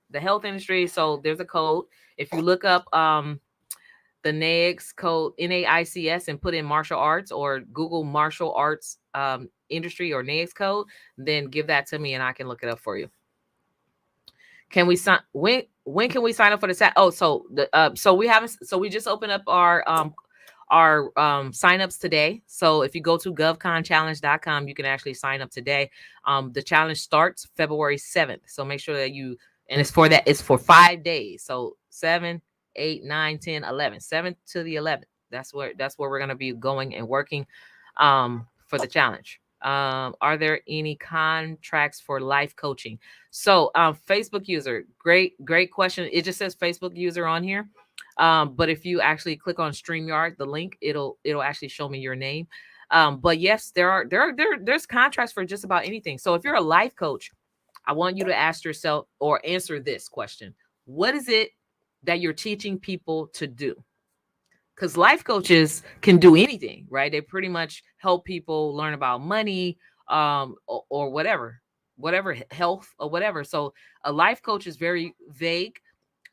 the health industry? So there's a code. If you look up the NAICS code, NAICS, and put in martial arts, or Google martial arts industry or NAICS code, then give that to me and I can look it up for you. Can we sign? When can we sign up for the oh, so the so we just opened up our signups today. So if you go to govconchallenge.com, you can actually sign up today. The challenge starts February 7th. So make sure that and it's for 5 days. So 7, 8, 9, 10, 11, 7th to the 11th. That's where we're going to be going and working for the challenge. Are there any contracts for life coaching? So Facebook user, great question. It just says Facebook user on here. But if you actually click on StreamYard, the link, it'll actually show me your name. But yes, there's contracts for just about anything. So if you're a life coach, I want you to ask yourself or answer this question. What is it that you're teaching people to do? Because life coaches can do anything, right? They pretty much help people learn about money, or whatever health or whatever. So a life coach is very vague.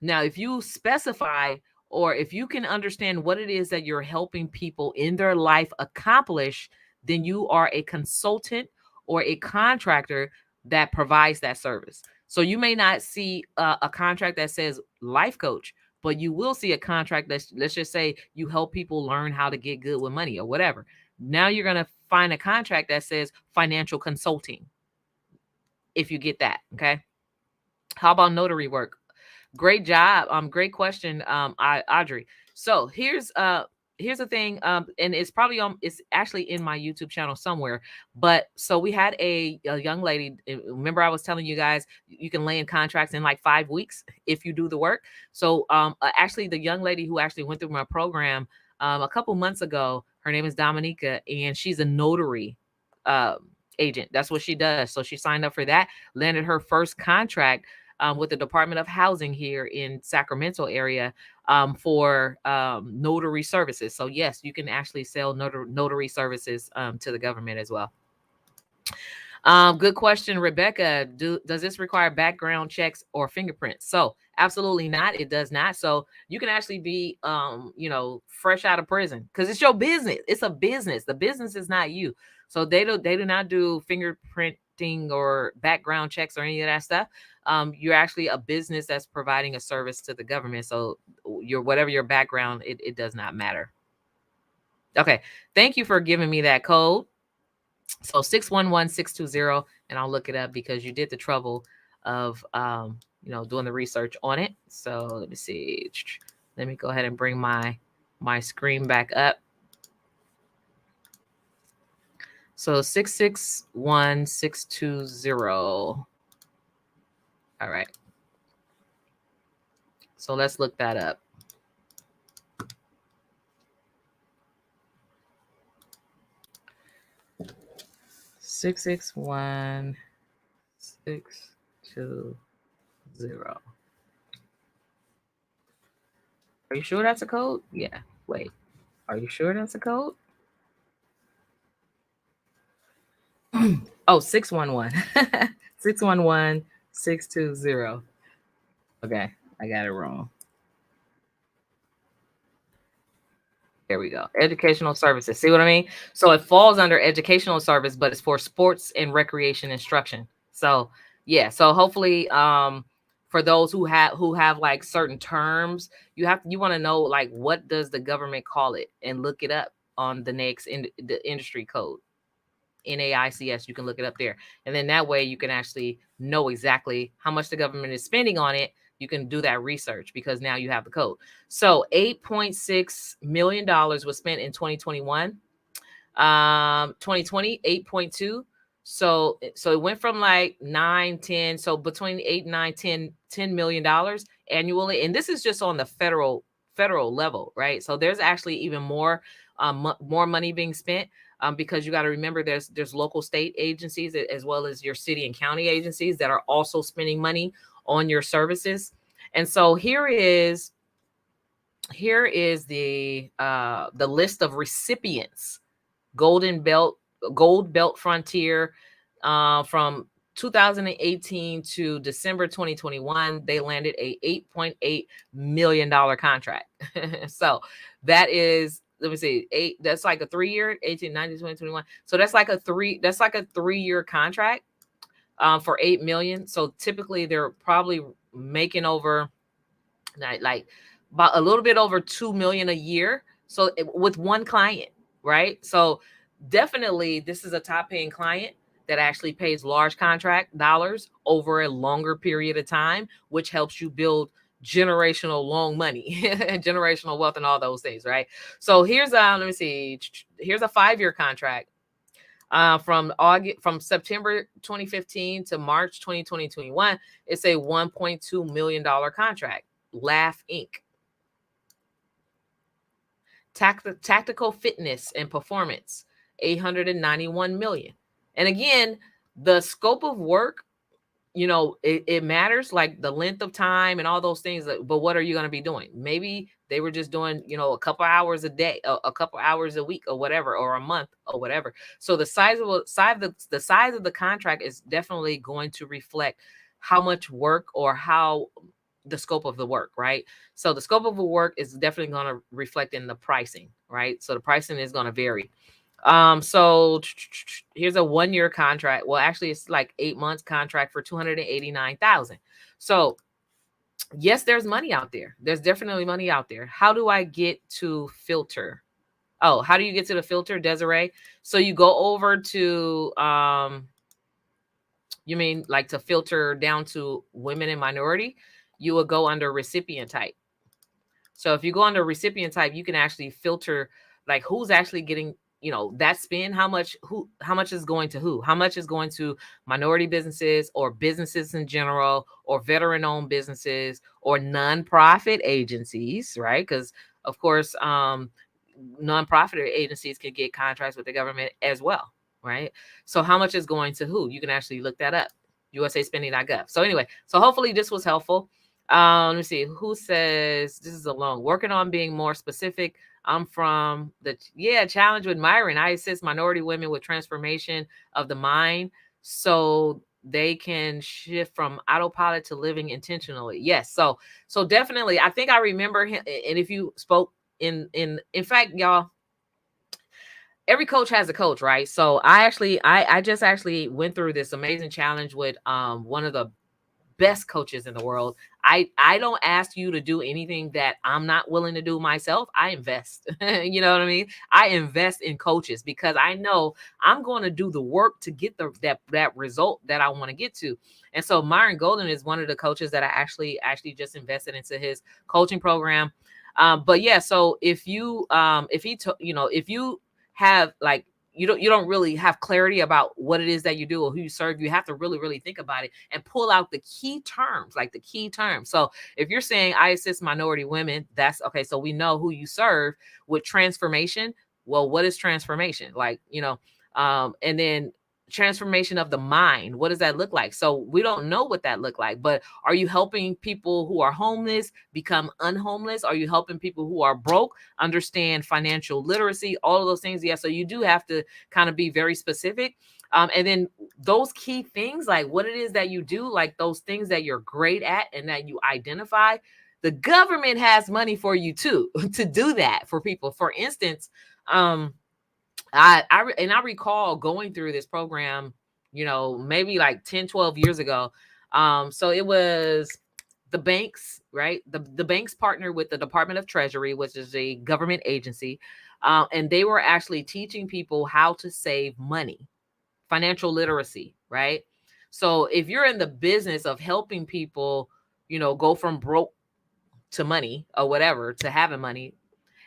Now, if you specify, or if you can understand what it is that you're helping people in their life accomplish, then you are a consultant or a contractor that provides that service. So you may not see a contract that says life coach, but you will see a contract that's, let's just say, you help people learn how to get good with money or whatever. Now you're going to find a contract that says financial consulting, if you get that. Okay. How about notary work? Great job. Great question, Audrey. So here's the thing, and it's probably it's actually in my YouTube channel somewhere. But so we had a young lady. Remember, I was telling you guys you can land contracts in like 5 weeks if you do the work. So actually, the young lady who actually went through my program a couple months ago, her name is Dominica, and she's a notary agent. That's what she does. So she signed up for that, landed her first contract with the Department of Housing here in Sacramento area for notary services. So yes, you can actually sell notary services to the government as well. Good question, Rebecca. Does this require background checks or fingerprints? So absolutely not. It does not. So you can actually be, fresh out of prison, because it's your business. It's a business. The business is not you. So they do not do fingerprinting or background checks or any of that stuff. You're actually a business that's providing a service to the government. So whatever your background, it does not matter. Okay. Thank you for giving me that code. So 611-620, and I'll look it up because you did the trouble of doing the research on it. So let me see. Let me go ahead and bring my screen back up. So 661620. All right. So let's look that up. Six 661-620. Are you sure that's a code? Yeah. Wait. Are you sure that's a code? Oh, 611. 611-620. Okay. I got it wrong. There we go. Educational services. See what I mean? So it falls under educational service, but it's for sports and recreation instruction. So yeah. So hopefully, for those who have like certain terms, you want to know like what does the government call it and look it up on the the industry code. NAICS, you can look it up there. And then that way you can actually know exactly how much the government is spending on it. You can do that research because now you have the code. So $8.6 million was spent in 2021. 2020, 8.2. So it went from like 9, 10. So between 8, 9, 10 million dollars annually. And this is just on the federal level, right? So there's actually even more more money being spent. Because you got to remember there's local state agencies as well as your city and county agencies that are also spending money on your services. And so here is the list of recipients. Gold Belt Frontier, from 2018 to December 2021, they landed a $8.8 million contract. So that is, let me see, that's like a 3-year, 18, 19, 20, 21. So that's like a 3-year contract for $8 million. So typically they're probably making over like about a little bit over $2 million a year. So with one client, right? So definitely this is a top paying client that actually pays large contract dollars over a longer period of time, which helps you build generational long money and generational wealth and all those things, right? So here's let me see, here's a 5-year contract from September 2015 to March 2021. It's a $1.2 million contract. Laugh Inc. Tactical fitness and performance, 891 million. And again, the scope of work, it matters, like the length of time and all those things. But what are you going to be doing? Maybe they were just doing, a couple hours a day, a couple hours a week, or whatever, or a month, or whatever. So the size of the contract is definitely going to reflect how much work or how the scope of the work, right? So the scope of the work is definitely going to reflect in the pricing, right? So the pricing is going to vary. So here's a 1-year contract. Well, actually it's like 8 months contract for 289,000. So yes, there's money out there. There's definitely money out there. How do I get to filter? Oh, how do you get to the filter, Desiree? So you go over to, you mean like to filter down to women and minority? You will go under recipient type. So if you go under recipient type, you can actually filter like who's actually getting, that spend, how much is going to who, how much is going to minority businesses or businesses in general, or veteran owned businesses or nonprofit agencies, right? Because of course, nonprofit agencies can get contracts with the government as well, right? So how much is going to who? You can actually look that up, USAspending.gov. So anyway, so hopefully this was helpful. Let me see who says this is alone. Working on being more specific. I'm from the challenge with Myron. I assist minority women with transformation of the mind so they can shift from autopilot to living intentionally. Yes. So definitely, I think I remember him. And if you spoke in fact, y'all, every coach has a coach, right? So I just actually went through this amazing challenge with one of the best coaches in the world. I don't ask you to do anything that I'm not willing to do myself. I invest. You know what I mean? I invest in coaches because I know I'm going to do the work to get that result that I want to get to. And so Myron Golden is one of the coaches that I actually just invested into his coaching program. But yeah, so if you if you have like you don't really have clarity about what it is that you do or who you serve, you have to really think about it and pull out the key terms, like the key terms. So if you're saying I assist minority women, that's okay. So we know who you serve. With transformation, well, what is transformation? Like, and then transformation of the mind, what does that look like? So we don't know what that look like, but are you helping people who are homeless become unhomeless? Are you helping people who are broke understand financial literacy? All of those things. Yeah, so you do have to kind of be very specific. And then those key things, like what it is that you do, like those things that you're great at and that you identify, the government has money for you too to do that for people. For instance, I recall going through this program, maybe like 10, 12 years ago. So it was the banks, right? The banks partnered with the Department of Treasury, which is a government agency. And they were actually teaching people how to save money, financial literacy, right? So if you're in the business of helping people, go from broke to money or whatever to having money,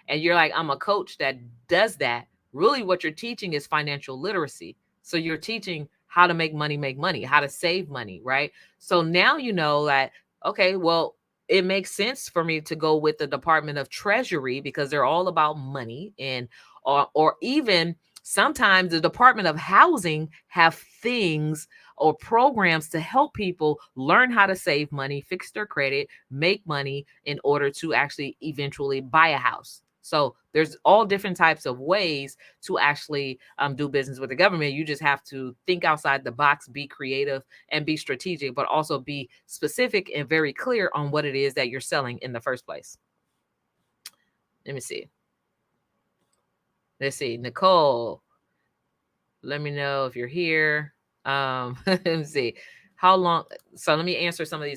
and you're like, I'm a coach that does that, really what you're teaching is financial literacy. So you're teaching how to make money, how to save money, right? So now you know that, okay, well, it makes sense for me to go with the Department of Treasury because they're all about money, and or even sometimes the Department of Housing have things or programs to help people learn how to save money, fix their credit, make money in order to actually eventually buy a house. So there's all different types of ways to actually do business with the government. You just have to think outside the box, be creative, and be strategic, but also be specific and very clear on what it is that you're selling in the first place. Let me see. Let's see. Nicole, let me know if you're here. Let me see. How long? So let me answer some of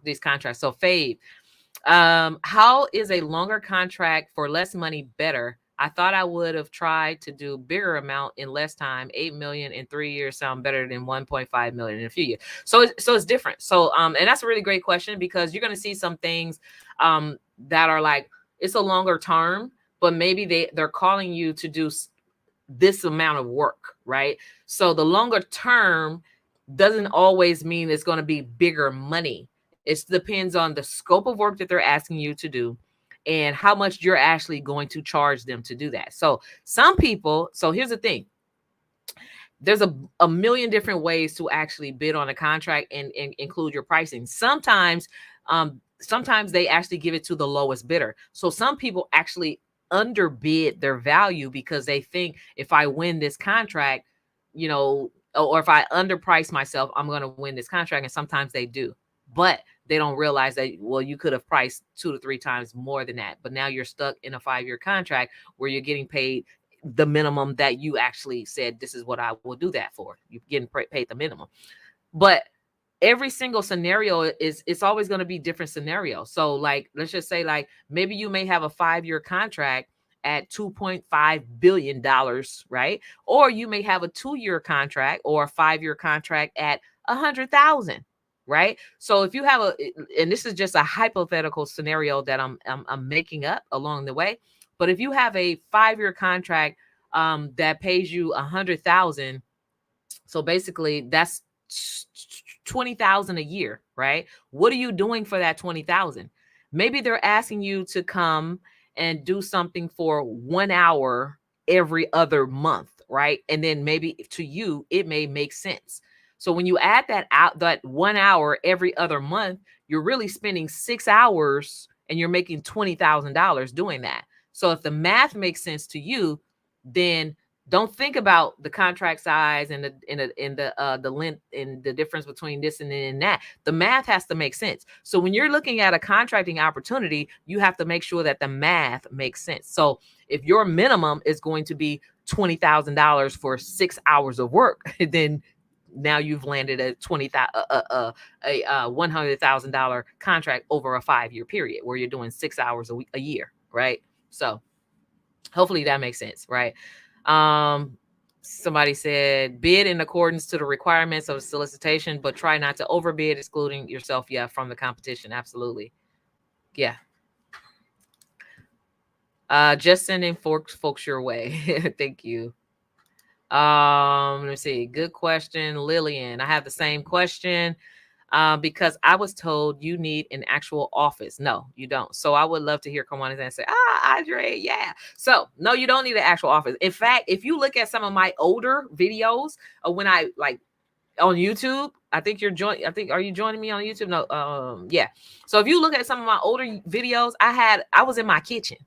these contracts. So Fave, how is a longer contract for less money better? I thought I would have tried to do bigger amount in less time. 8 million in 3 years sound better than 1.5 million in a few years. So it's different. So and that's a really great question, because you're going to see some things that are like, it's a longer term, but maybe they're calling you to do this amount of work, right? So the longer term doesn't always mean it's going to be bigger money. It depends on the scope of work that they're asking you to do and how much you're actually going to charge them to do that. So some people, so here's the thing. There's a million different ways to actually bid on a contract and include your pricing. Sometimes they actually give it to the lowest bidder. So some people actually underbid their value because they think if I win this contract, or if I underprice myself, I'm going to win this contract. And sometimes they do, but they don't realize that, well, you could have priced 2 to 3 times more than that. But now you're stuck in a 5-year contract where you're getting paid the minimum that you actually said, this is what I will do that for. You're getting paid the minimum. But every single scenario it's always going to be different scenarios. So like, let's just say like maybe you may have a 5-year contract at $2.5 billion, right? Or you may have a 2-year contract or a 5-year contract at 100,000, right? So if you have and this is just a hypothetical scenario that I'm making up along the way, but if you have a 5-year contract that pays you 100,000, so basically that's 20,000 a year, right? What are you doing for that 20,000? Maybe they're asking you to come and do something for 1 hour every other month, right? And then maybe to you, it may make sense. So when you add that 1 hour every other month, you're really spending 6 hours and you're making $20,000 doing that. So if the math makes sense to you, then don't think about the contract size and the length and the difference between this and that. The math has to make sense. So when you're looking at a contracting opportunity, you have to make sure that the math makes sense. So if your minimum is going to be $20,000 for 6 hours of work, then now you've landed a $100,000 contract over a 5-year period where you're doing 6 hours a year, right? So hopefully that makes sense, right? Somebody said bid in accordance to the requirements of the solicitation, but try not to overbid, excluding yourself, from the competition. Absolutely. Yeah. Just sending folks your way. Thank you. Let me see. Good question, Lillian. I have the same question. Because I was told you need an actual office. No, you don't. So I would love to hear Kawani's answer. Andre, yeah. So no, you don't need an actual office. In fact, if you look at some of my older videos of when I like on YouTube, I think are you joining me on YouTube? No, yeah. So if you look at some of my older videos, I was in my kitchen.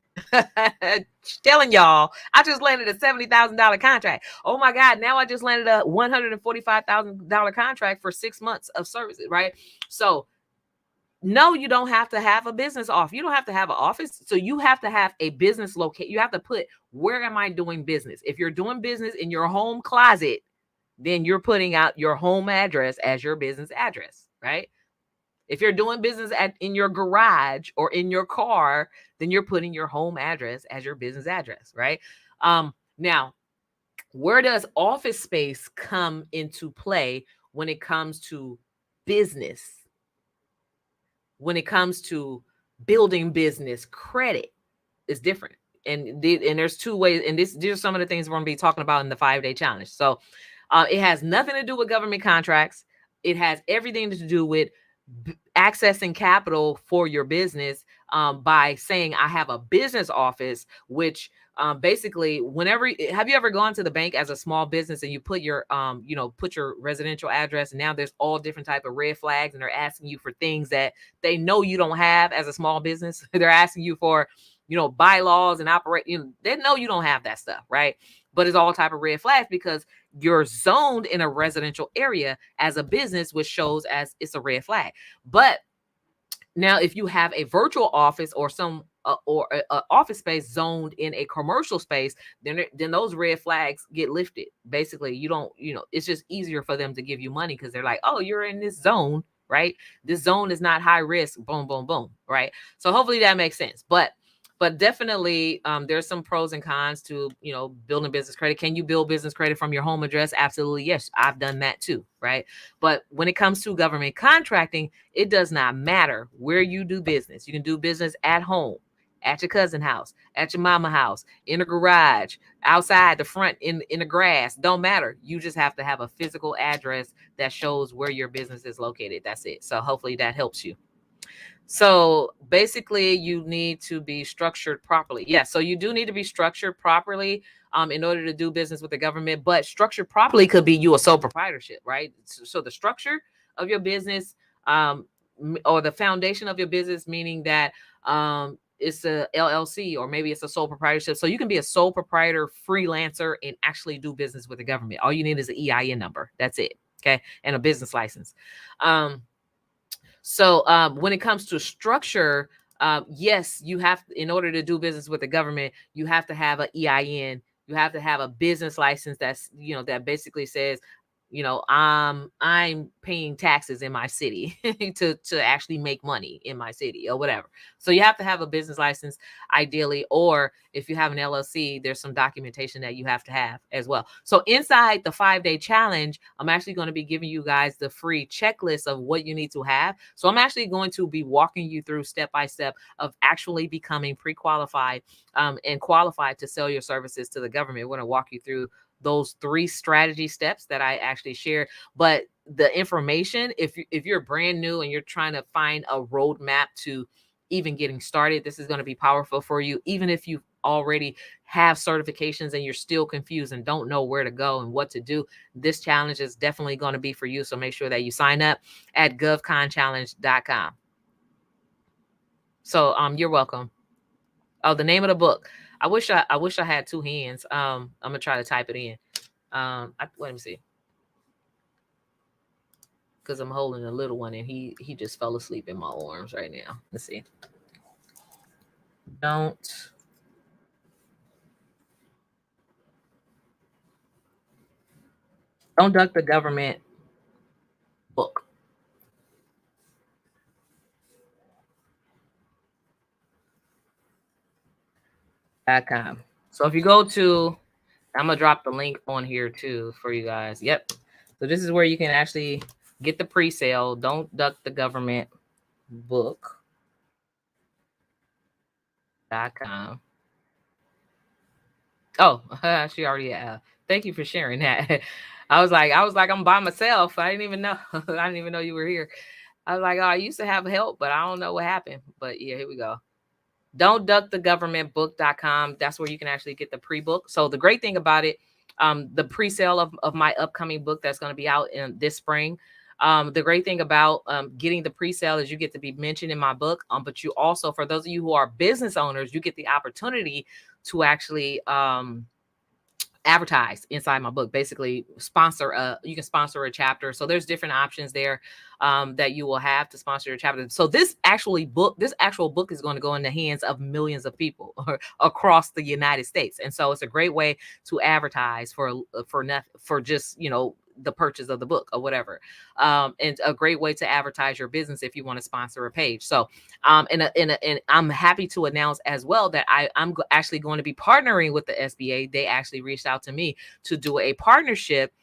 Telling y'all, I just landed a $70,000 contract. Oh my God, now I just landed a $145,000 contract for 6 months of services, right? So no, you don't have to have a business office. You don't have to have an office. So you have to have a business locate. You have to put, where am I doing business? If you're doing business in your home closet, then you're putting out your home address as your business address, right? If you're doing business in your garage or in your car, then you're putting your home address as your business address, right? Now, where does office space come into play when it comes to business? When it comes to building business credit, is different. And there's two ways, and these are some of the things we're going to be talking about in the 5-day challenge. So it has nothing to do with government contracts. It has everything to do with accessing capital for your business by saying, I have a business office, which basically, have you ever gone to the bank as a small business and you put your put your residential address, and now there's all different type of red flags, and they're asking you for things that they know you don't have as a small business. They're asking you for bylaws and operate, they know you don't have that stuff, right? But it's all type of red flags because you're zoned in a residential area as a business, which shows as it's a red flag. But now, if you have a virtual office or some office space zoned in a commercial space, then those red flags get lifted. Basically, you don't, it's just easier for them to give you money because they're like, oh, you're in this zone, right? This zone is not high risk. Boom, boom, boom, right? So hopefully that makes sense. But definitely there's some pros and cons to building business credit. Can you build business credit from your home address? Absolutely, yes. I've done that too, right? But when it comes to government contracting, it does not matter where you do business. You can do business at home, at your cousin's house, at your mama's house, in a garage, outside the front, in the grass. Don't matter. You just have to have a physical address that shows where your business is located. That's it. So hopefully that helps you. So basically, you need to be structured properly. Yeah, so you do need to be structured properly in order to do business with the government. But structured properly could be you a sole proprietorship, right? So the structure of your business or the foundation of your business, meaning that it's a LLC or maybe it's a sole proprietorship. So you can be a sole proprietor freelancer and actually do business with the government. All you need is an EIN number. That's it. Okay. And a business license. So when it comes to structure, yes, you have, in order to do business with the government, you have to have an EIN. You have to have a business license that's, that basically says, I'm paying taxes in my city to actually make money in my city or whatever. So you have to have a business license ideally, or if you have an LLC, there's some documentation that you have to have as well. So inside the 5-day challenge, I'm actually going to be giving you guys the free checklist of what you need to have. So I'm actually going to be walking you through step by step of actually becoming pre-qualified and qualified to sell your services to the government. We're going to walk you through those 3 strategy steps that I actually shared. But the information, if you're brand new and you're trying to find a roadmap to even getting started, this is going to be powerful for you. Even if you already have certifications and you're still confused and don't know where to go and what to do, this challenge is definitely going to be for you. So make sure that you sign up at govconchallenge.com. So you're welcome. Oh, the name of the book. I wish I had 2 hands. I'm gonna try to type it in. Let me see, because I'm holding a little one and he just fell asleep in my arms right now. Let's see. Don't duck the government book. .com. So if you go to, I'm gonna drop the link on here too for you guys. Yep. So this is where you can actually get the pre-sale. Don't duck the government book.com. Oh, she already. Thank you for sharing that. I was like, I'm by myself. I didn't even know. I didn't even know you were here. I was like, oh, I used to have help, but I don't know what happened. But yeah, here we go. Don't duck the governmentbook.com. That's where you can actually get the pre-book. So the great thing about it, the pre-sale of my upcoming book that's going to be out in this spring. The great thing about getting the pre-sale is you get to be mentioned in my book. But you also, for those of you who are business owners, you get the opportunity to actually advertise inside my book. Basically you can sponsor a chapter. So there's different options there that you will have to sponsor your chapter. So this actual book is going to go in the hands of millions of people across the United States. And so it's a great way to advertise for just, the purchase of the book or whatever. And a great way to advertise your business if you want to sponsor a page. So and I'm happy to announce as well that I'm actually going to be partnering with the SBA. They actually reached out to me to do a partnership,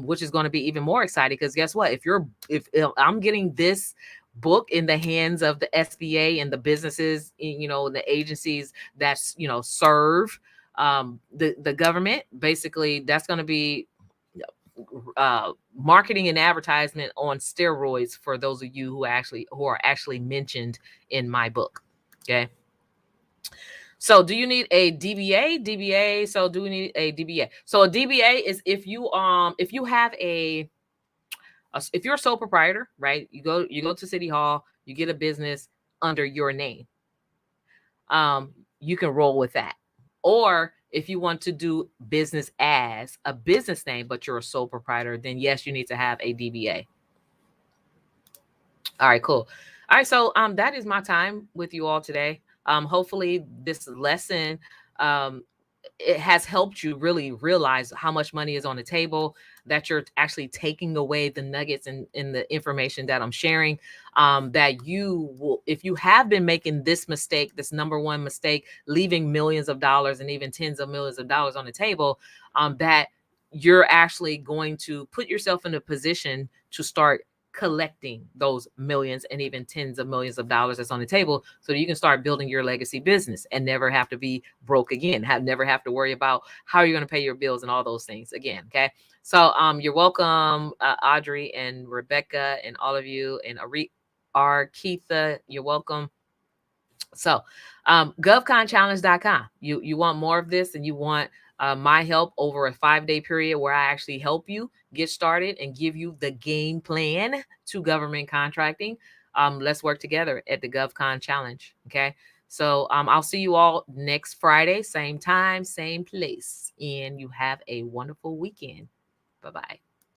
which is going to be even more exciting because guess what? If I'm getting this book in the hands of the SBA and the businesses, the agencies that's serve the government, basically that's going to be marketing and advertisement on steroids for those of you who are actually mentioned in my book. Okay. So do you need a DBA? So do we need a DBA? So a DBA is if you have if you're a sole proprietor, right? You go to City Hall, you get a business under your name. You can roll with that. Or if you want to do business as a business name, but you're a sole proprietor, then yes, you need to have a DBA. All right, cool. All right, so that is my time with you all today. Hopefully this lesson it has helped you really realize how much money is on the table, that you're actually taking away the nuggets in the information that I'm sharing. That you will, if you have been making this mistake, this number one mistake, leaving millions of dollars and even tens of millions of dollars on the table, that you're actually going to put yourself in a position to start collecting those millions and even tens of millions of dollars that's on the table so that you can start building your legacy business and never have to be broke again, never have to worry about how you're going to pay your bills and all those things again. Okay. So you're welcome, Audrey and Rebecca and all of you, and Keitha, you're welcome. So govconchallenge.com. You want more of this and you want my help over a 5-day period where I actually help you get started and give you the game plan to government contracting. Let's work together at the GovCon Challenge. Okay. So I'll see you all next Friday, same time, same place. And you have a wonderful weekend. Bye-bye.